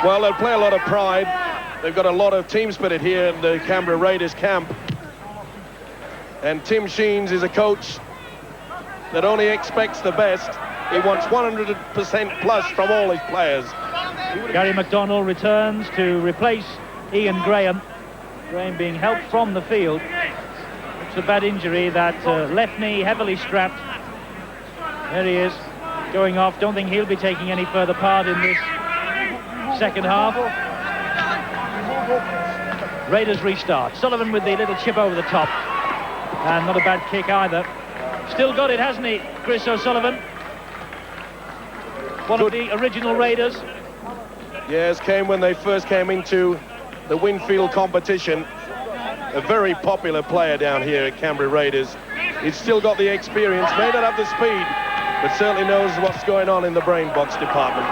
Well, they'll play a lot of pride. They've got a lot of team spirit here in the Canberra Raiders camp. And Tim Sheens is a coach that only expects the best. He wants 100% plus from all his players. Gary McDonald returns to replace Ian Graham. Graham being helped from the field. It's a bad injury, that left knee heavily strapped. There he is, going off. Don't think he'll be taking any further part in this second half. Raiders restart. Sullivan with the little chip over the top. And not a bad kick either. Still got it, hasn't he, Chris O'Sullivan? One of the original Raiders. Yes, came when they first came into the Winfield competition. A very popular player down here at Canberra Raiders. He's still got the experience, may not have the speed, but certainly knows what's going on in the brain box department.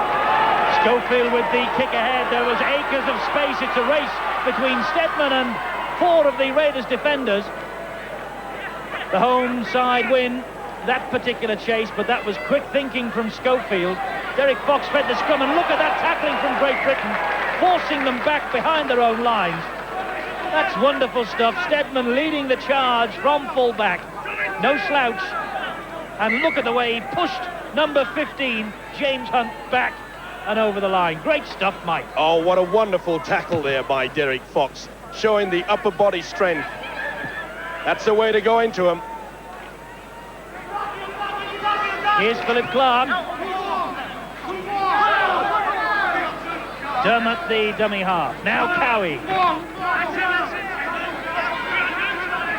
Schofield with the kick ahead. There was acres of space. It's a race between Stedman and 4 of the Raiders defenders. The home side win that particular chase, but that was quick thinking from Schofield. Derek Fox fed the scrum, and look at that tackling from Great Britain, forcing them back behind their own lines. That's wonderful stuff. Stedman leading the charge from full-back. No slouch. And look at the way he pushed number 15, James Hunt, back and over the line. Great stuff, Mike. Oh, what a wonderful tackle there by Derek Fox, showing the upper body strength. That's the way to go into him. Here's Philip Clark. Dermot, the dummy half. Now Cowie.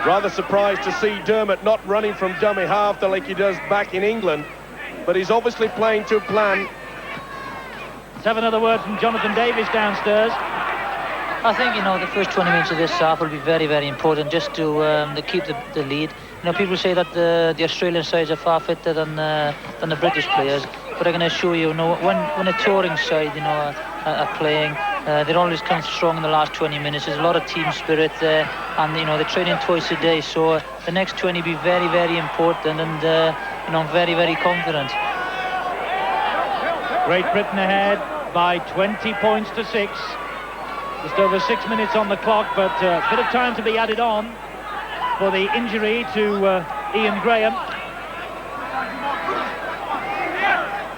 Rather surprised to see Dermot not running from dummy half like he does back in England, but he's obviously playing to plan. Let's have another word from Jonathan Davis downstairs. I think, you know, the first 20 minutes of this half will be very, very important just to keep the lead. You know, people say that the Australian sides are far fitter than the British players, but I can assure you, when a touring side, you know, are playing, They always come strong in the last 20 minutes. There's a lot of team spirit there, and you know they're training twice a day. So the next 20 be very, very important, and you know, I'm very, very confident. Great Britain ahead by 20 points to 6. Just over 6 minutes on the clock, but a bit of time to be added on for the injury to Ian Graham.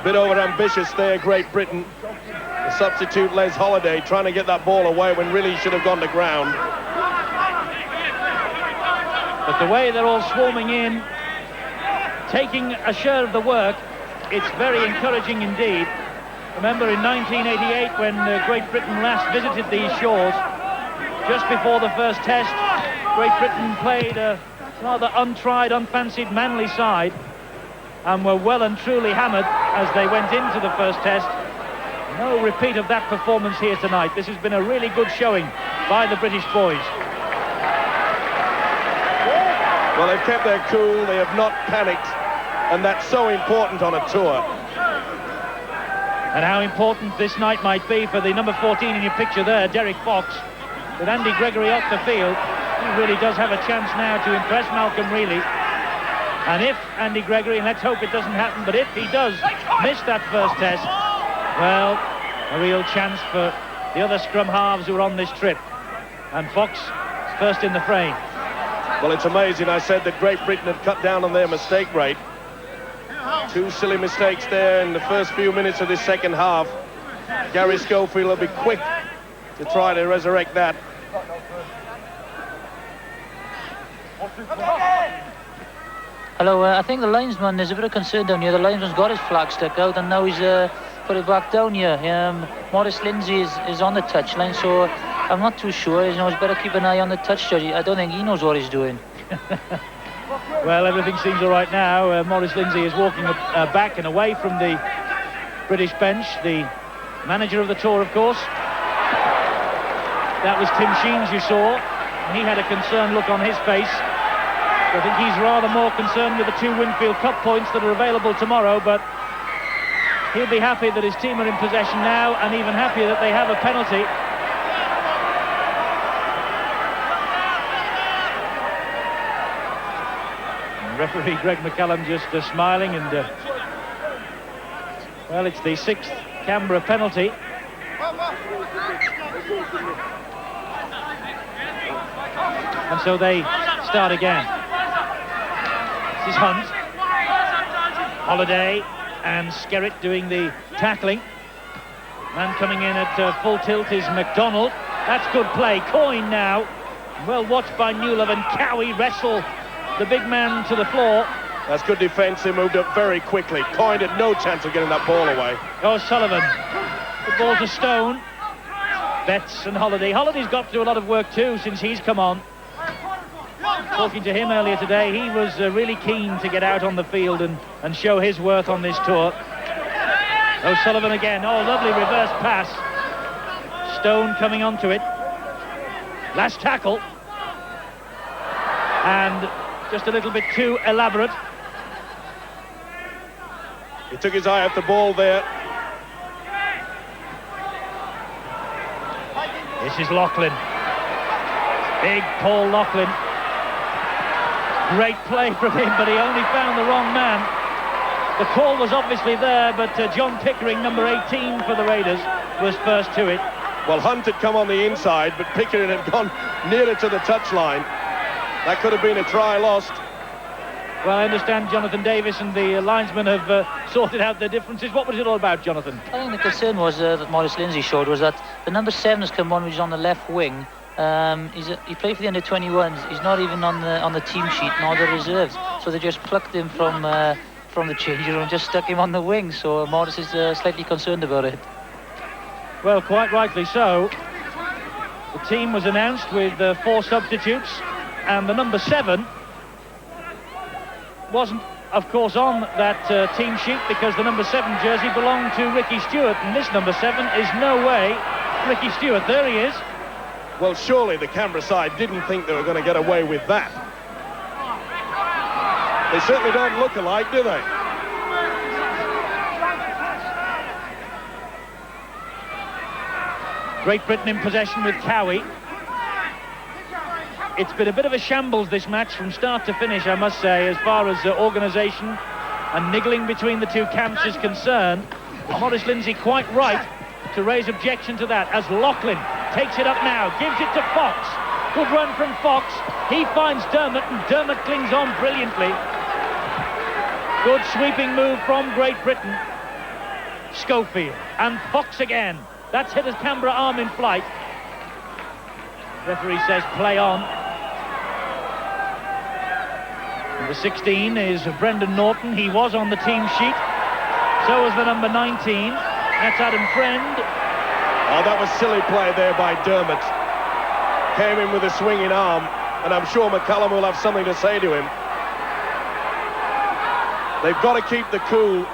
Bit over ambitious there, Great Britain. The substitute Les Holiday trying to get that ball away when really should have gone to ground. But the way they're all swarming in, taking a share of the work, it's very encouraging indeed. Remember in 1988 when Great Britain last visited these shores, just before the first test, Great Britain played a rather untried, unfancied Manly side and were well and truly hammered as they went into the first test. No repeat of that performance here tonight. This has been a really good showing by the British boys. Well, they've kept their cool, they have not panicked, and that's so important on a tour. And how important this night might be for the number 14 in your picture there, Derek Fox. With Andy Gregory off the field, he really does have a chance now to impress Malcolm Reilly. And if Andy Gregory, and let's hope it doesn't happen, but if he does miss that first test, well, a real chance for the other scrum halves who are on this trip. And Fox is first in the frame. Well, it's amazing. I said that Great Britain had cut down on their mistake rate. 2 silly mistakes there in the first few minutes of this second half. Gary Schofield will be quick to try to resurrect that. Hello, I think the linesman is a bit of concern down here. The linesman's got his flag stuck out and now he's put it back down here. Maurice Lindsay is on the touchline, so I'm not too sure. You know, he's better keep an eye on the touch judge. I don't think he knows what he's doing. Well, everything seems all right now. Maurice Lindsay is walking back and away from the British bench. The manager of the tour, of course. That was Tim Sheens you saw. And he had a concerned look on his face. I think he's rather more concerned with the 2 Winfield Cup points that are available tomorrow, but he'll be happy that his team are in possession now, and even happier that they have a penalty. And referee Greg McCallum just smiling, and well, it's the 6th Canberra penalty. And so they start again. This is Hunt, Holiday and Skerritt doing the tackling. Man coming in at full tilt is McDonald. That's good play. Coyne now, well watched by Newlove, and Cowie wrestle the big man to the floor. That's good defence. They moved up very quickly. Coyne had no chance of getting that ball away. O'Sullivan, the ball to Stone. Betts and Holiday. Holiday's got to do a lot of work too since he's come on. Talking to him earlier today, he was really keen to get out on the field and show his worth on this tour. O'Sullivan again. Oh, lovely reverse pass. Stone coming onto it. Last tackle. And just a little bit too elaborate. He took his eye off the ball there. This is Loughlin. Big Paul Loughlin. Great play from him, but he only found the wrong man. The call was obviously there, but John Pickering, number 18 for the Raiders, was first to it. Well, Hunt had come on the inside, but Pickering had gone nearer to the touchline. That could have been a try lost. Well, I understand Jonathan Davis and the linesman have sorted out their differences. What was it all about, Jonathan? I think the concern was that Maurice Lindsay showed was that the number 7 has come on, which is on the left wing. He played for the under-21s. He's not even on the team sheet nor the reserves. So they just plucked him from the change room and just stuck him on the wing. So Maurice is slightly concerned about it. Well, quite rightly so. The team was announced with 4 substitutes, and the number 7 wasn't, of course, on that team sheet because the number 7 jersey belonged to Ricky Stewart, and this number 7 is no way Ricky Stewart. There he is. Well, surely the Canberra side didn't think they were going to get away with that. They certainly don't look alike, do they? Great Britain in possession with Cowie. It's been a bit of a shambles, this match, from start to finish, I must say, as far as organisation and niggling between the two camps is concerned. Maurice Lindsay quite right to raise objection to that, as Loughlin takes it up now, gives it to Fox. Good run from Fox. He finds Dermot, and Dermot clings on brilliantly. Good sweeping move from Great Britain. Schofield and Fox again. That's hit his Canberra arm in flight. Referee says play on. Number 16 is Brendan Norton. He was on the team sheet. So was the number 19. That's Adam Friend. Oh, that was silly play there by Dermot. Came in with a swinging arm, and I'm sure McCullum will have something to say to him. They've got to keep the cool.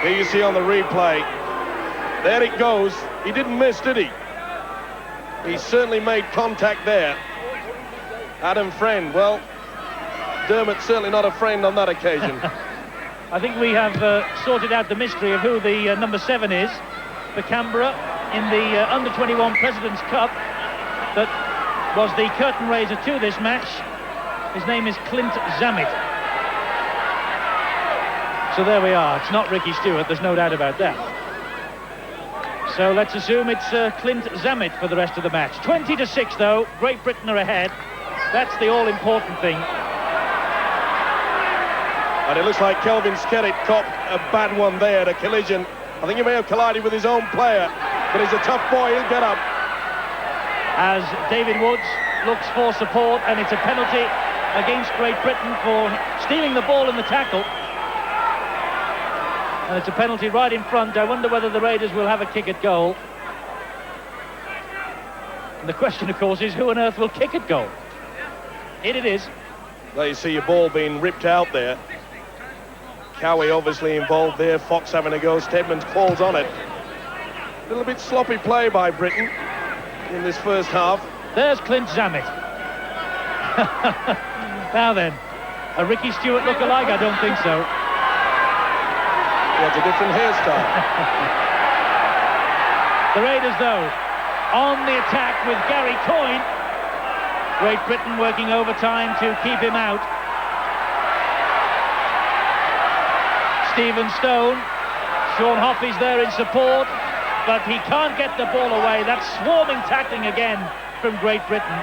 Here you see on the replay. There it goes. He didn't miss, did he? He certainly made contact there. Adam Friend, well, Dermot's certainly not a friend on that occasion. I think we have sorted out the mystery of who the number 7 is for Canberra in the Under-21 President's Cup that was the curtain raiser to this match. His name is Clint Zammit. So there we are. It's not Ricky Stewart, there's no doubt about that. So let's assume it's Clint Zammit for the rest of the match. 20-6 though, Great Britain are ahead. That's the all-important thing. And it looks like Kelvin Skerritt copped a bad one there, the collision. I think he may have collided with his own player, but he's a tough boy, he'll get up. As David Woods looks for support, and it's a penalty against Great Britain for stealing the ball in the tackle. And it's a penalty right in front. I wonder whether the Raiders will have a kick at goal. And the question, of course, is who on earth will kick at goal? It is. There you see your ball being ripped out there. Cowie obviously involved there. Fox having a go. Stedman falls on it. A little bit sloppy play by Britain in this first half. There's Clint Zammit. Now then, a Ricky Stewart look-alike? I don't think so. He has a different hairstyle. The Raiders, though, on the attack with Gary Coyne. Great Britain working overtime to keep him out. Stephen Stone. Sean Hoppy's there in support, but he can't get the ball away. That's swarming tackling again from Great Britain.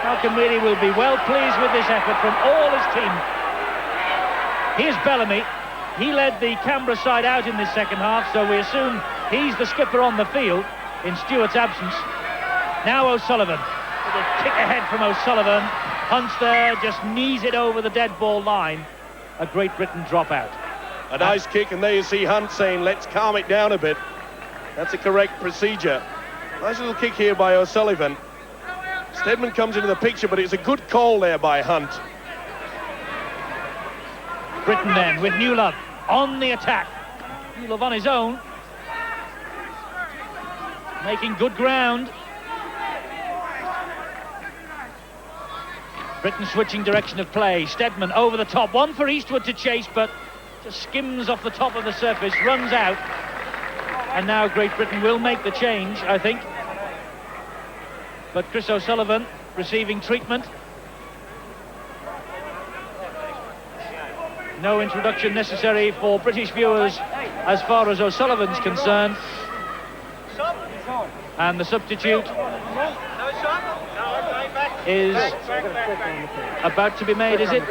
Malcolm Reilly will be well pleased with this effort from all his team. Here's Bellamy. He led the Canberra side out in this second half, so we assume he's the skipper on the field in Stewart's absence. Now O'Sullivan. With a kick ahead from O'Sullivan. Hunt's there, just knees it over the dead ball line. A Great Britain dropout. A nice kick, and there you see Hunt saying, let's calm it down a bit. That's a correct procedure. Nice little kick here by O'Sullivan. Stedman comes into the picture, but it's a good call there by Hunt. Britain then with Newlove on the attack. Newlove on his own. Making good ground. Britain switching direction of play. Stedman over the top. One for Eastwood to chase, but just skims off the top of the surface, runs out. And now Great Britain will make the change, I think. But Chris O'Sullivan receiving treatment. No introduction necessary for British viewers as far as O'Sullivan's concerned. And the substitute is about to be made, is it?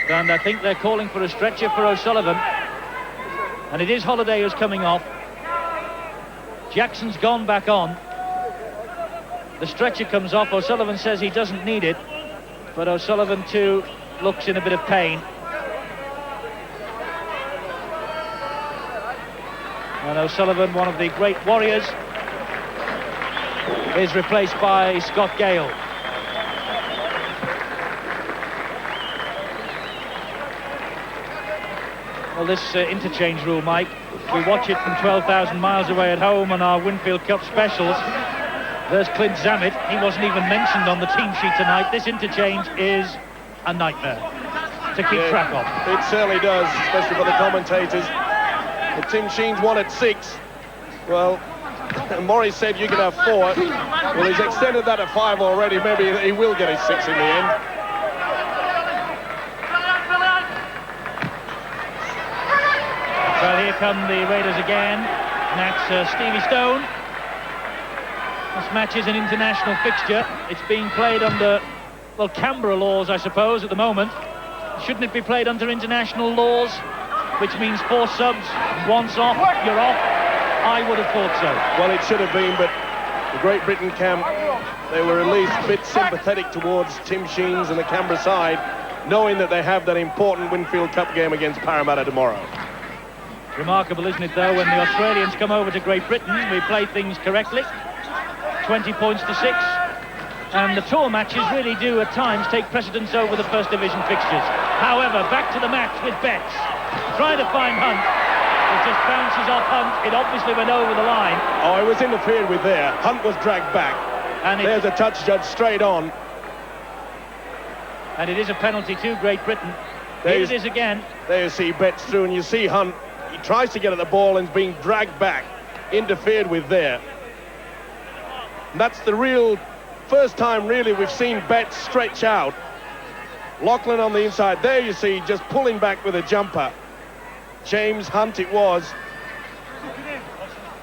And I think they're calling for a stretcher for O'Sullivan. And it is Holiday who's coming off. Jackson's gone back on. The stretcher comes off. O'Sullivan says he doesn't need it. But O'Sullivan too looks in a bit of pain. And O'Sullivan, one of the great warriors, is replaced by Scott Gale. Well, this interchange rule, Mike, we watch it from 12,000 miles away at home on our Winfield Cup specials. There's Clint Zammit. He wasn't even mentioned on the team sheet tonight. This interchange is a nightmare to keep track of. It certainly does, especially for the commentators. The Tim Sheens won at 6. Well, Morris said you can have 4. Well, he's extended that to 5 already. Maybe he will get his 6 in the end. Well, here come the Raiders again. And that's Stevie Stone. This match is an international fixture. It's being played under, well, Canberra laws, I suppose, at the moment. Shouldn't it be played under international laws? Which means 4 subs, once off, you're off. I would have thought so. Well, it should have been, but the Great Britain camp, they were at least a bit sympathetic towards Tim Sheens and the Canberra side, knowing that they have that important Winfield Cup game against Parramatta tomorrow. Remarkable, isn't it, though, when the Australians come over to Great Britain, we play things correctly. 20 points to 6. And the tour matches really do, at times, take precedence over the First Division fixtures. However, back to the match with Betts. Trying to find Hunt. It just bounces off Hunt. It obviously went over the line. Oh, it was interfered with there. Hunt was dragged back. And there's a touch judge straight on. And it is a penalty to Great Britain. Here it is again. There you see Betts through, and you see Hunt. He tries to get at the ball and is being dragged back. Interfered with there. And that's the real first time, really, we've seen Betts stretch out. Lachlan on the inside. There you see, just pulling back with a jumper. James Hunt it was.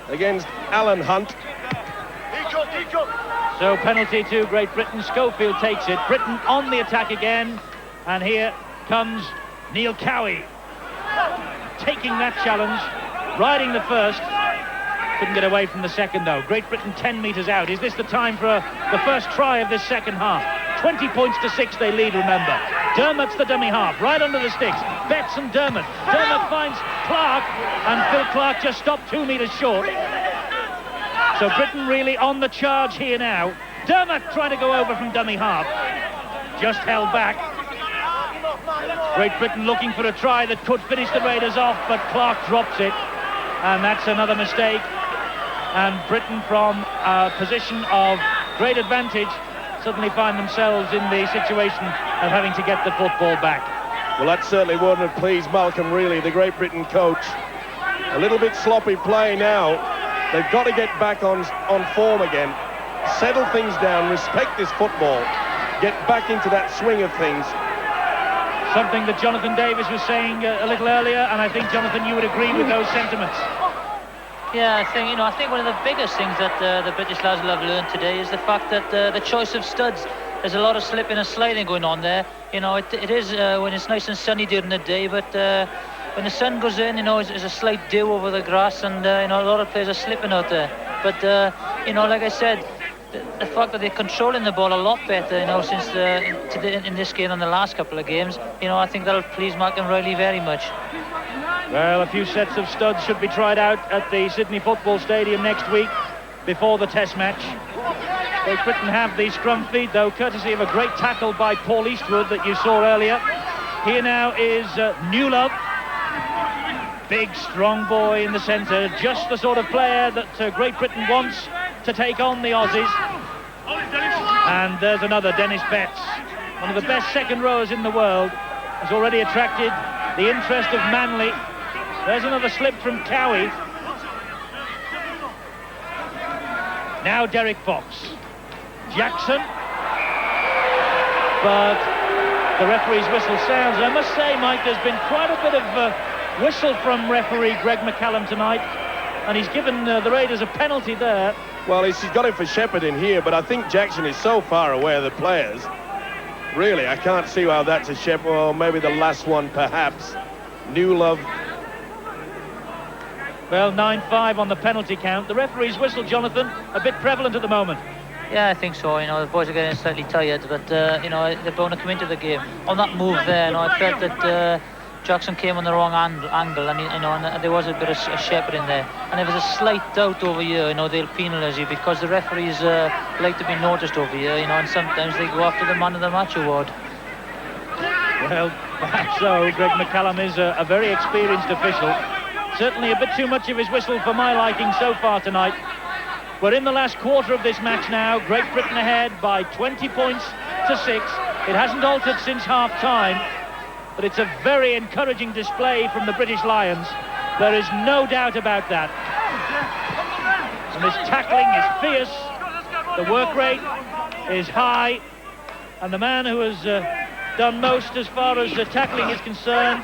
Against Alan Hunt. So penalty to Great Britain. Schofield takes it. Britain on the attack again. And here comes Neil Cowie. Taking that challenge. Riding the first. Couldn't get away from the second, though. Great Britain 10 metres out. Is this the time for the first try of this second half? 20 points to 6 they lead, remember. Dermott's the dummy half, right under the sticks. Betts and Dermott. Dermott finds Clark, and Phil Clark just stopped 2 metres short. So Britain really on the charge here now. Dermott trying to go over from dummy half. Just held back. Great Britain looking for a try that could finish the Raiders off, but Clark drops it. And that's another mistake. And Britain, from a position of great advantage, suddenly find themselves in the situation of having to get the football back. Well, that certainly wouldn't have pleased Malcolm, really, the Great Britain coach. A little bit sloppy play now. They've got to get back on form again. Settle things down, respect this football. Get back into that swing of things. Something that Jonathan Davis was saying a little earlier, and I think, Jonathan, you would agree with those sentiments. Yeah, I think one of the biggest things that the British lads will have learned today is the fact that the choice of studs. There's a lot of slipping and sliding going on there. It is when it's nice and sunny during the day, but when the sun goes in, there's a slight dew over the grass, and a lot of players are slipping out there. But like I said, the fact that they're controlling the ball a lot better, since in this game than the last couple of games, I think that'll please Malcolm Riley very much. Well, a few sets of studs should be tried out at the Sydney Football Stadium next week before the Test match. Great Britain have the scrum feed, though, courtesy of a great tackle by Paul Eastwood that you saw earlier. Here now is Newlove. Big, strong boy in the centre, just the sort of player that Great Britain wants to take on the Aussies. And there's another, Dennis Betts, one of the best second rowers in the world, has already attracted the interest of Manly. There's another slip from Cowie. Now Derek Fox. Jackson. But the referee's whistle sounds. And I must say, Mike, there's been quite a bit of whistle from referee Greg McCallum tonight. And he's given the Raiders a penalty there. Well, he's got it for Shepherd in here, but I think Jackson is so far away of the players. Really, I can't see how that's a Shepherd. Well, maybe the last one, perhaps. Newlove. Well, 9-5 on the penalty count. The referee's whistle, Jonathan, a bit prevalent at the moment. Yeah, I think so. The boys are getting slightly tired, but they're bound to come into the game. On that move there, I felt that Jackson came on the wrong angle, and and there was a bit of a shepherd in there. And if there's a slight doubt over here, they'll penalise you, because the referees like to be noticed over here, and sometimes they go after the man of the match award. Well, perhaps so. Greg McCallum is a very experienced official. Certainly a bit too much of his whistle for my liking so far tonight. We're in the last quarter of this match now. Great Britain ahead by 20 points to 6. It hasn't altered since half-time, but it's a very encouraging display from the British Lions. There is no doubt about that. And this tackling is fierce, the work rate is high, and the man who has done most as far as tackling is concerned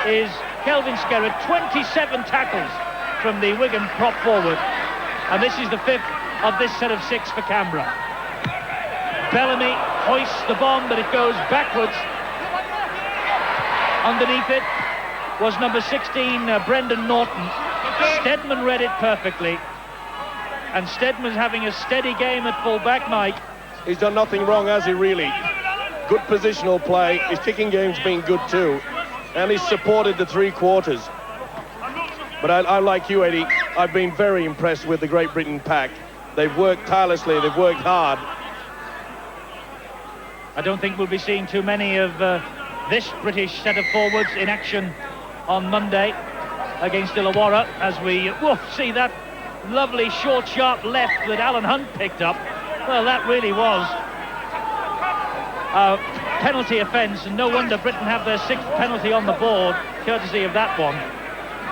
is Kelvin Skerritt. 27 tackles from the Wigan prop forward, and this is the 5th of this set of 6 for Canberra. Bellamy hoists the bomb, but it goes backwards. Underneath it was number 16, Brendan Norton. Steadman read it perfectly, and Steadman's having a steady game at full-back, Mike. He's done nothing wrong, has he, really? Good positional play. His kicking game's been good too, and he's supported the 3 quarters. But I like you, Eddie. I've been very impressed with the Great Britain pack. They've worked tirelessly, they've worked hard. I don't think we'll be seeing too many of this British set of forwards in action on Monday against Illawarra, as we see that lovely short, sharp left that Alan Hunt picked up. Well, that really was a penalty offence, and no wonder Britain have their 6th penalty on the board, courtesy of that one.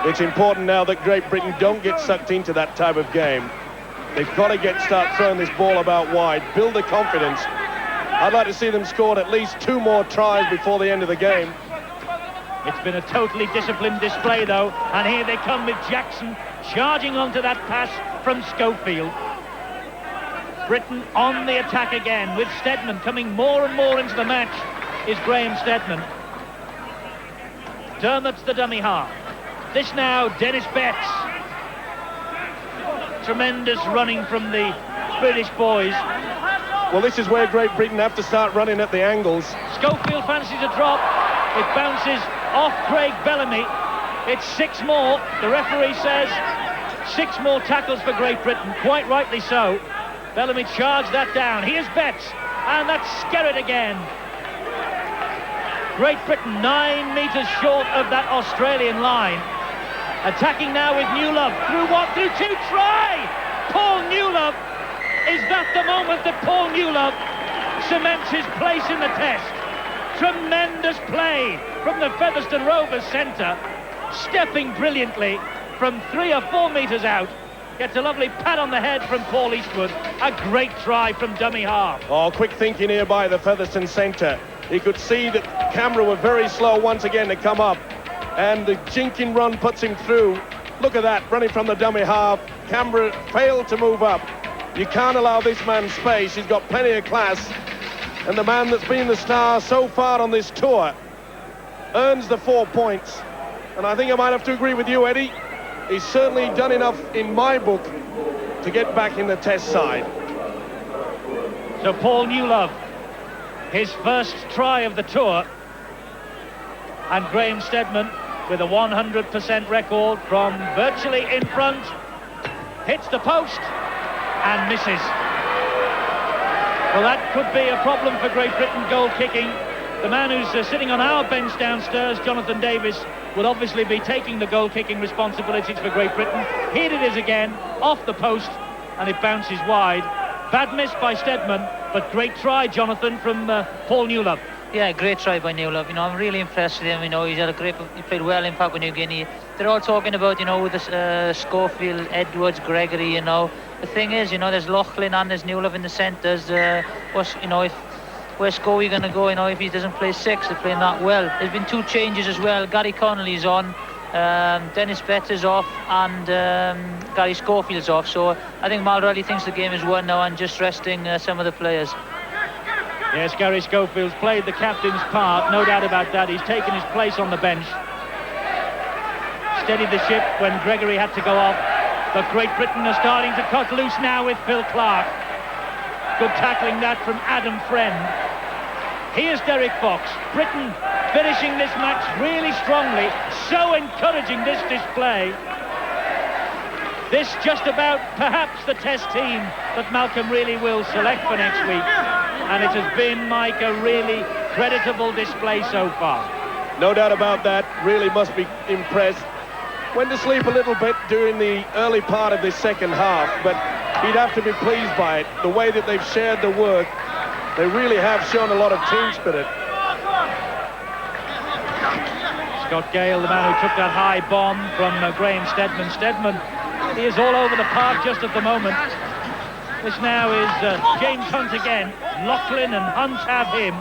It's important now that Great Britain don't get sucked into that type of game. They've got to start throwing this ball about wide, build the confidence. I'd like to see them score at least 2 more tries before the end of the game. It's been a totally disciplined display, though, and here they come with Jackson charging onto that pass from Schofield. Britain on the attack again, with Steadman coming more and more into the match, is Graham Steadman. Dermott's the dummy half. This now, Dennis Betts. Tremendous running from the British boys. Well, this is where Great Britain have to start running at the angles. Schofield fancies a drop. It bounces off Craig Bellamy. It's 6 more. The referee says 6 more tackles for Great Britain. Quite rightly so. Bellamy charged that down. Here's Betts, and that's Skerritt again. Great Britain 9 metres short of that Australian line. Attacking now with Newlove. Through 1, through 2, try! Paul Newlove. Is that the moment that Paul Newlove cements his place in the test? Tremendous play from the Featherstone Rovers centre, stepping brilliantly from 3 or 4 metres out. Gets a lovely pat on the head from Paul Eastwood. A great try from dummy half. Oh, quick thinking here by the Featherstone centre. He could see that Canberra were very slow once again to come up, and the jinking run puts him through. Look at that, running from the dummy half. Canberra failed to move up. You can't allow this man space. He's got plenty of class, and the man that's been the star so far on this tour earns the 4 points. And I think I might have to agree with you, Eddie. He's certainly done enough in my book to get back in the test side. So Paul Newlove, his first try of the tour, and Graham Steadman with a 100% record from virtually in front, hits the post and misses. Well, that could be a problem for Great Britain goal kicking. The man who's sitting on our bench downstairs, Jonathan Davis, will obviously be taking the goal kicking responsibilities for Great Britain. Here it is again, off the post, and it bounces wide. Bad miss by Steadman, but great try, Jonathan, from Paul Newlove. Yeah, great try by Newlove. You know, I'm really impressed with him. You know, he played well in Papua New Guinea. They're all talking about, you know, this Schofield, Edwards, Gregory. You know, the thing is, you know, there's Loughlin and there's Newlove in the centres. You know, where's Scoey going to go? You know, if he doesn't play 6, they're playing that well. There's been 2 changes as well. Gary Connolly's on, Dennis Betts is off, and Gary Schofield's off. So I think Mulrally thinks the game is won now and just resting some of the players. Yes, Gary Schofield's played the captain's part, no doubt about that. He's taken his place on the bench. Steadied the ship when Gregory had to go off. But Great Britain are starting to cut loose now with Phil Clark. Good tackling that from Adam Friend. Here's Derek Fox. Britain finishing this match really strongly. So encouraging, this display. This just about perhaps the test team that Malcolm really will select for next week. And it has been, Mike, a really creditable display so far. No doubt about that. Really must be impressed. Went to sleep a little bit during the early part of this second half, but he'd have to be pleased by it. The way that they've shared the work, they really have shown a lot of team spirit. Scott Gale, the man who took that high bomb from Graham Steadman. Steadman, he is all over the park just at the moment. This now is James Hunt again. Loughlin and Hunt have him.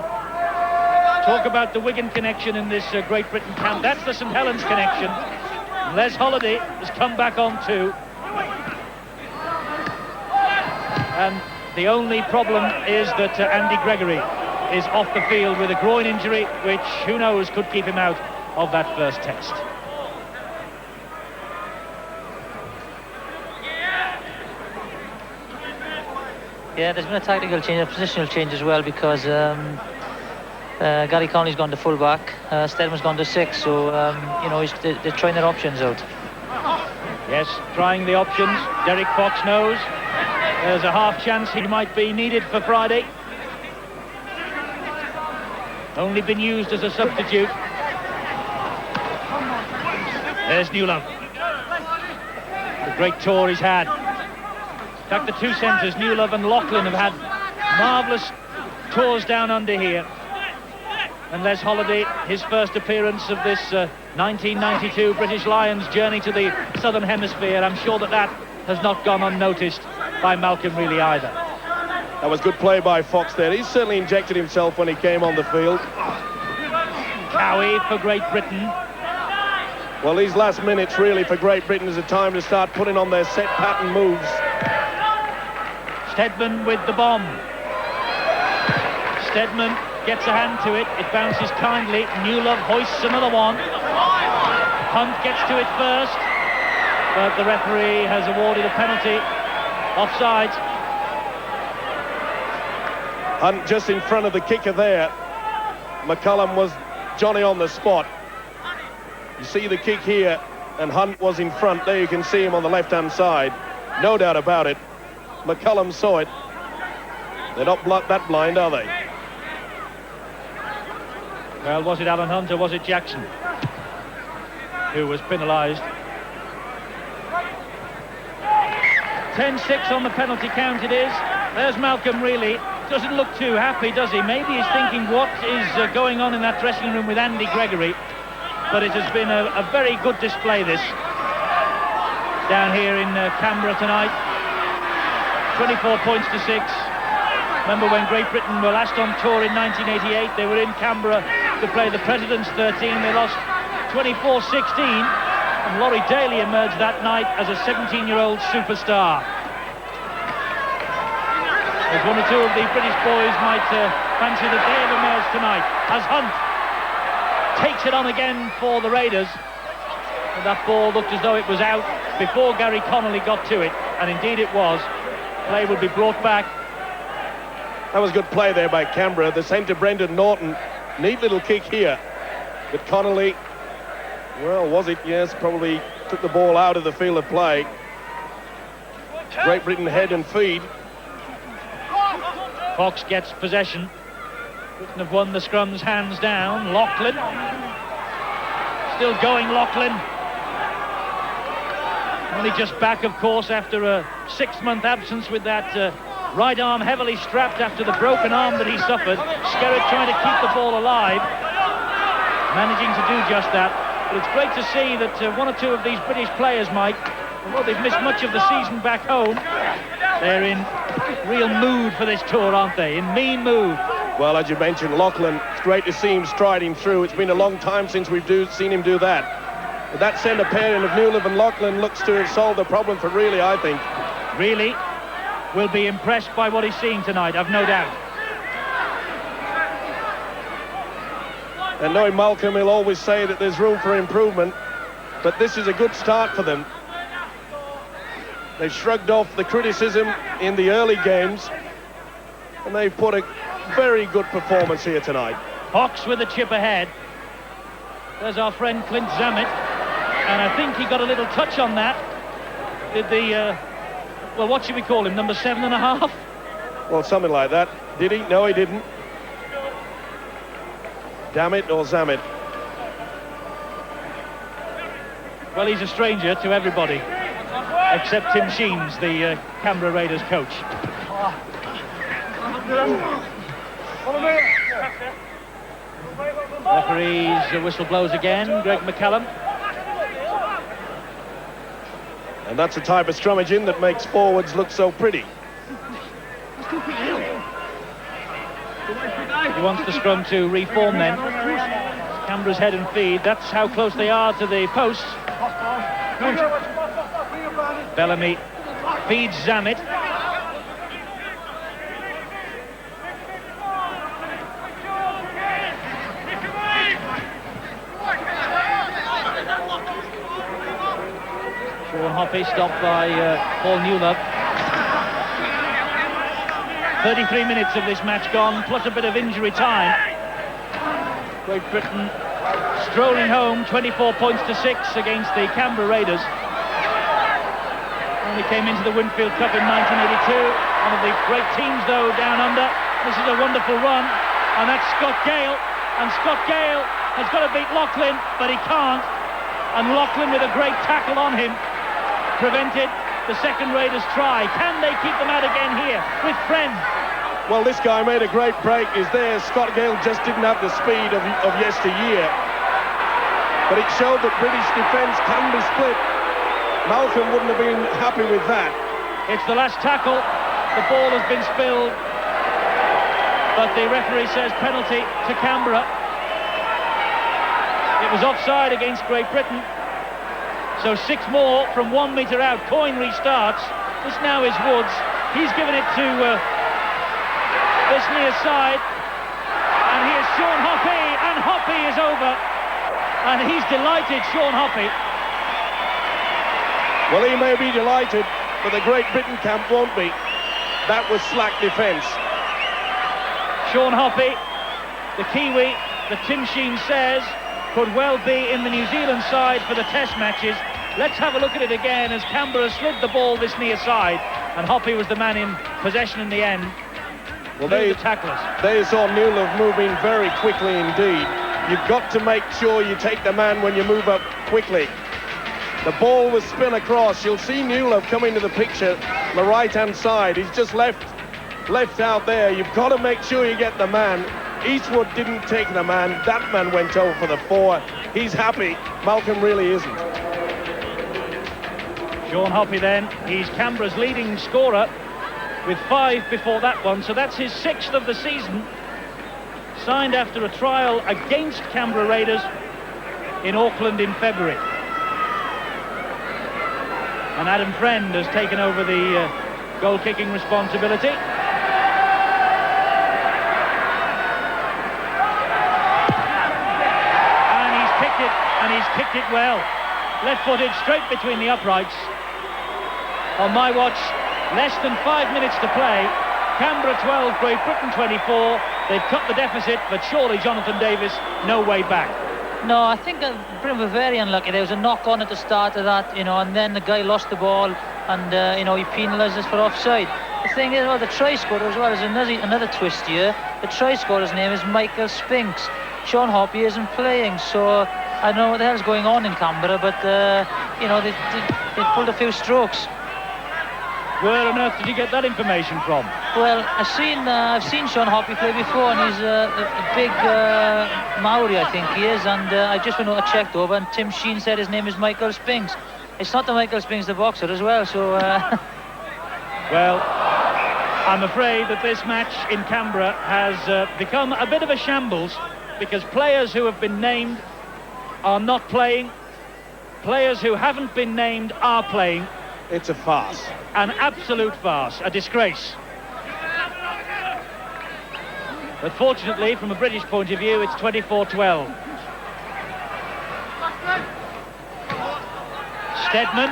Talk about the Wigan connection in this Great Britain camp. That's the St Helens connection. Les Holiday has come back on too. And the only problem is that Andy Gregory is off the field with a groin injury, which, who knows, could keep him out of that first test. Yeah, there's been a tactical change, a positional change as well, because Gary Connolly's gone to full-back, Steadman's gone to 6, so, you know, they're trying their options out. Yes, trying the options. Derek Fox knows there's a half chance he might be needed for Friday. Only been used as a substitute. There's Newlove. The great tour he's had. In fact, the two centres, Newlove and Loughlin, have had marvellous tours down under here. And Les Holiday, his first appearance of this 1992 British Lions journey to the Southern Hemisphere. I'm sure that has not gone unnoticed by Malcolm Reilly either. That was good play by Fox there. He certainly injected himself when he came on the field. Cowie for Great Britain. Well, these last minutes really for Great Britain is a time to start putting on their set pattern moves. Steadman with the bomb. Steadman gets a hand to it. It bounces kindly. Newlove hoists another one. Hunt gets to it first, but the referee has awarded a penalty. Offside. Hunt just in front of the kicker there. McCullum was Johnny on the spot. You see the kick here, and Hunt was in front. There you can see him on the left-hand side. No doubt about it. McCullum saw it. They're not that blind, are they? Well, was it Alan Hunt or was it Jackson who was penalised? 10-6 on the penalty count it is. There's Malcolm Reilly. Doesn't look too happy, does he? Maybe he's thinking what is going on in that dressing room with Andy Gregory. But it has been a very good display, this, down here in Canberra tonight. 24 points to 6. Remember when Great Britain were last on tour in 1988, they were in Canberra to play the President's 13. They lost 24-16, and Laurie Daly emerged that night as a 17-year-old superstar. As one or two of the British boys might fancy that they have emerged tonight, as Hunt takes it on again for the Raiders. And that ball looked as though it was out before Gary Connolly got to it, and indeed it was. Play would be brought back. That was good play there by Canberra. The centre, Brendan Norton, neat little kick here. But Connolly, well, was it? Yes, probably took the ball out of the field of play. Great Britain head and feed. Fox gets possession. Britain have won the scrums hands down. Loughlin. Still going, Loughlin. Only just back, of course, after a 6-month absence with that right arm heavily strapped after the broken arm that he suffered. Skerritt trying to keep the ball alive. Managing to do just that. But it's great to see that one or two of these British players, Mike, although they've missed much of the season back home, they're in real mood for this tour, aren't they? In mean mood. Well, as you mentioned, Loughlin, it's great to see him striding through. It's been a long time since we've seen him do that. But that centre pairing of Newlove and Loughlin looks to have solved the problem for Reilly, I think. Reilly will be impressed by what he's seeing tonight, I've no doubt. And knowing Malcolm, he'll always say that there's room for improvement, but this is a good start for them. They've shrugged off the criticism in the early games, and they've put a very good performance here tonight. Hawks with a chip ahead. There's our friend Clint Zammit, and I think he got a little touch on that. Did the, well, what should we call him, number 7.5? Well, something like that. Did he? No, he didn't. Damn it or Zammit? Well, he's a stranger to everybody, except Tim Sheens, the Canberra Raiders coach. Referee's whistle blows again, Greg McCallum. And that's the type of scrummaging that makes forwards look so pretty. He wants the scrum to reform then. Canberra's head and feed, that's how close they are to the posts. Bellamy feeds Zammit. Sean Hoppy stopped by Paul Newlove. 33 minutes of this match gone, plus a bit of injury time. Great Britain strolling home 24 points to 6 against the Canberra Raiders. Only came into the Winfield Cup in 1982. One of the great teams, though, down under. This is a wonderful run, and that's Scott Gale. And Scott Gale has got to beat Loughlin, but he can't. And Loughlin, with a great tackle on him, prevented the second Raiders try. Can they keep them out again here with Friend? Well, this guy made a great break. Is there? Scott Gale just didn't have the speed of yesteryear. But it showed that British defence can be split. Malcolm wouldn't have been happy with that. It's the last tackle. The ball has been spilled. But the referee says penalty to Canberra. It was offside against Great Britain. So 6 more from 1 metre out. Coyne restarts. This now is Woods. He's given it to this near side. And here's Sean Hoppy. And Hoppy is over. And he's delighted, Sean Hoppy. Well, he may be delighted, but the Great Britain camp won't be. That was slack defence. Sean Hoppy, the Kiwi, that Tim Sheen says could well be in the New Zealand side for the test matches. Let's have a look at it again as Canberra slid the ball this near side, and Hoppy was the man in possession in the end. Well, the tacklers. They saw Newlove moving very quickly indeed. You've got to make sure you take the man when you move up quickly. The ball was spin across. You'll see Newlove coming to the picture on the right-hand side. He's just left out there. You've got to make sure you get the man. Eastwood didn't take the man. That man went over for the 4. He's happy. Malcolm really isn't. Sean Hoppy then. He's Canberra's leading scorer with 5 before that one. So that's his 6th of the season. Signed after a trial against Canberra Raiders in Auckland in February. And Adam Friend has taken over the goal-kicking responsibility. And he's kicked it well. Left-footed, straight between the uprights. On my watch, less than 5 minutes to play. Canberra 12, Great Britain 24. They've cut the deficit, but surely Jonathan Davis, no way back. No, I think Britain were very unlucky. There was a knock on at the start of that, and then the guy lost the ball, and he penalised us for offside. The thing is, well, the try scorer as well is another twist here. The try scorer's name is Michael Spinks. Sean Hoppy isn't playing, so I don't know what the hell's going on in Canberra, but they pulled a few strokes. Where on earth did you get that information from? Well, I've seen Sean Hoppy play before, and he's a big Maori, I think he is, and I just went out and checked over, and Tim Sheen said his name is Michael Spinks. It's not the Michael Spinks, the boxer, as well, so... Well, I'm afraid that this match in Canberra has become a bit of a shambles, because players who have been named are not playing, players who haven't been named are playing. It's a farce. An absolute farce, a disgrace. But fortunately, from a British point of view, it's 24-12. Steadman.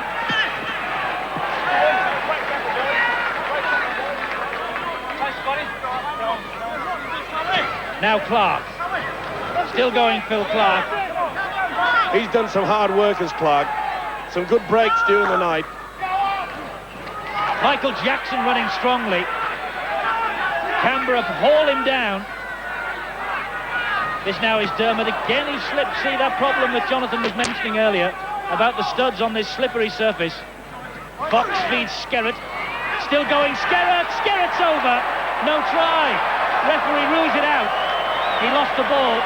Now Clark. Still going, Phil Clark. He's done some hard work as Clark. Some good breaks during the night. Michael Jackson running strongly. Canberra haul him down. This now is Dermot. Again he slipped. See that problem that Jonathan was mentioning earlier about the studs on this slippery surface. Fox feeds Skerritt. Still going, Skerritt. Skerritt's over. No try. Referee rules it out. He lost the ball.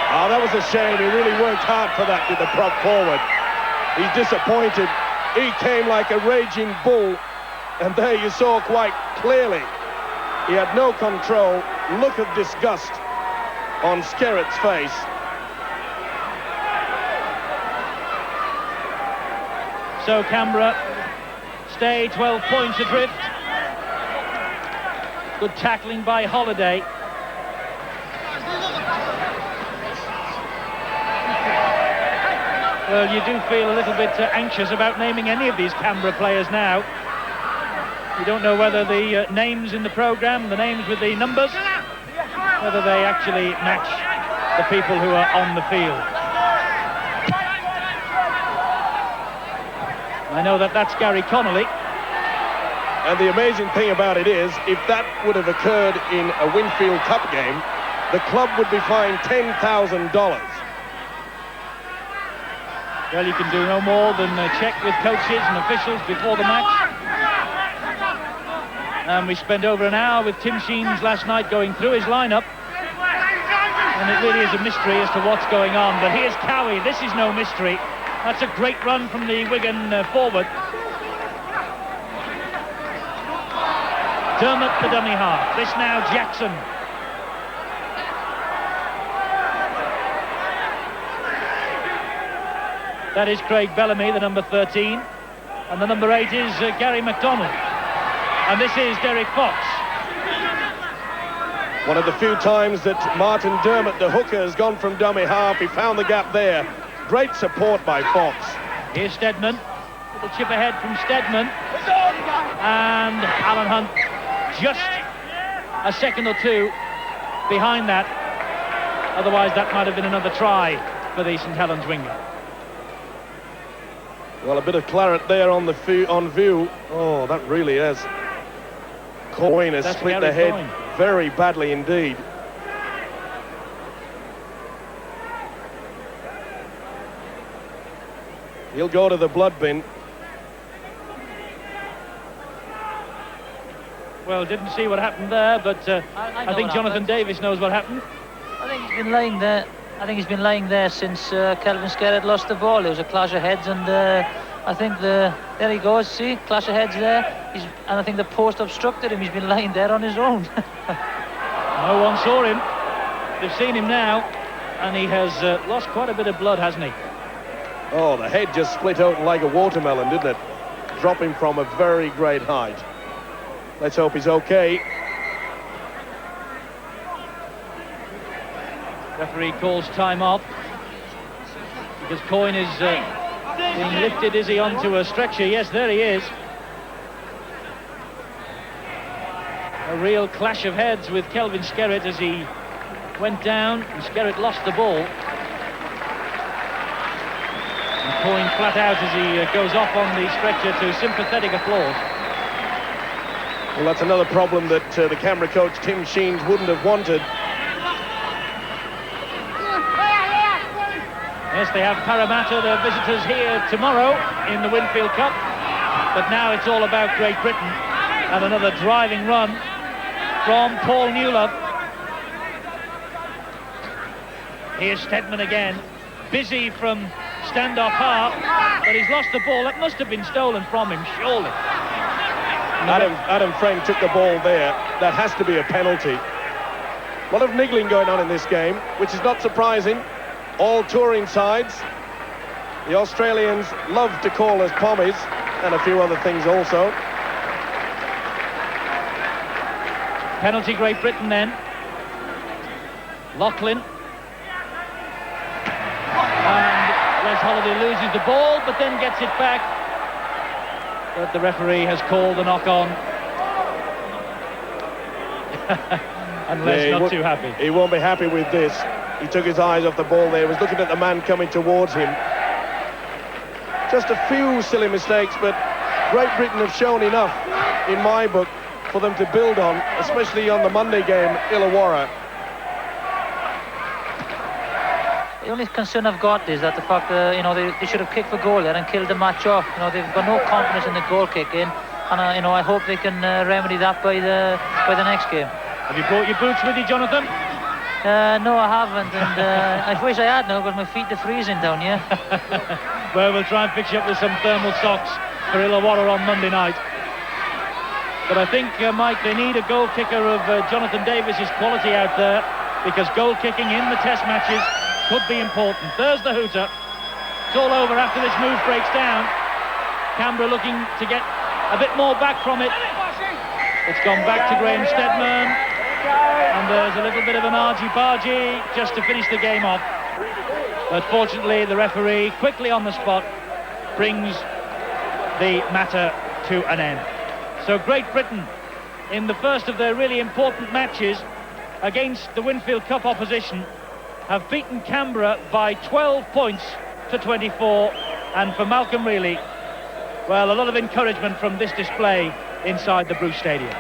Oh, that was a shame. He really worked hard for that, did the prop forward. He's disappointed. He came like a raging bull, and there you saw quite clearly he had no control. Look of disgust on Skerritt's face. So Canberra stay 12 points adrift. Good tackling by Holiday. Well, you do feel a little bit anxious about naming any of these Canberra players now. You don't know whether the names in the programme, the names with the numbers, whether they actually match the people who are on the field. I know that that's Gary Connolly. And the amazing thing about it is, if that would have occurred in a Winfield Cup game, the club would be fined $10,000. Well, you can do no more than check with coaches and officials before the match. And we spent over an hour with Tim Sheens last night going through his lineup. And it really is a mystery as to what's going on. But here's Cowie. This is no mystery. That's a great run from the Wigan forward. Dermot, the dummy half. This now Jackson. That is Craig Bellamy, the number 13. And the number 8 is Gary McDonald. And this is Derek Fox. One of the few times that Martin Dermot, the hooker, has gone from dummy half. He found the gap there. Great support by Fox. Here's Steadman. Little chip ahead from Steadman. And Alan Hunt just a second or two behind that. Otherwise, that might have been another try for the St Helens winger. Well, a bit of claret there on view. Oh, that really is. Coyne has split the head very badly indeed. He'll go to the blood bin. Well, didn't see what happened there, but I think Jonathan Davis knows what happened. I think he's been lying there. I think he's been lying there since Kelvin Skerritt lost the ball. There was a clash of heads, and I think there he goes. See, clash of heads there. And I think the post obstructed him. He's been lying there on his own. No one saw him. They've seen him now, and he has lost quite a bit of blood, hasn't he? Oh, the head just split open like a watermelon, didn't it? Dropping from a very great height. Let's hope he's okay. Referee calls time off because Coyne is being lifted. Is he onto a stretcher? Yes, there he is. A real clash of heads with Kelvin Skerritt as he went down, and Skerritt lost the ball. And Coyne flat out as he goes off on the stretcher to sympathetic applause. Well, that's another problem that the Canberra coach Tim Sheens wouldn't have wanted. Yes, they have Parramatta, their visitors, here tomorrow in the Winfield Cup. But now it's all about Great Britain. And another driving run from Paul Newlove. Here's Steadman again. Busy from stand-off half, but he's lost the ball. That must have been stolen from him, surely. Adam Frank took the ball there. That has to be a penalty. A lot of niggling going on in this game, which is not surprising. All touring sides. The Australians love to call us pommies, and a few other things also. Penalty Great Britain then. Loughlin. And Les Holiday loses the ball, but then gets it back. But the referee has called the knock-on. And Les not too happy. He won't be happy with this. He took his eyes off the ball there. He was looking at the man coming towards him. Just a few silly mistakes, but Great Britain have shown enough, in my book, for them to build on, especially on the Monday game, Illawarra. The only concern I've got is that the fact that they should have kicked for goal there and killed the match off. They've got no confidence in the goal kick in, and I hope they can remedy that by the next game. Have you brought your boots with you, Jonathan? No, I haven't, and I wish I had now, because my feet are freezing down here. Well, we'll try and fix you up with some thermal socks for Illawarra on Monday night. But I think, Mike, they need a goal kicker of Jonathan Davis's quality out there, because goal kicking in the test matches could be important. There's the hooter. It's all over after this move breaks down. Canberra looking to get a bit more back from it. It's gone back to Graham Stedman, and there's a little bit of an argy-bargy just to finish the game off. But fortunately, the referee, quickly on the spot, brings the matter to an end. So Great Britain, in the first of their really important matches against the Winfield Cup opposition, have beaten Canberra by 12 points to 24. And for Malcolm Reilly, well, a lot of encouragement from this display inside the Bruce Stadium.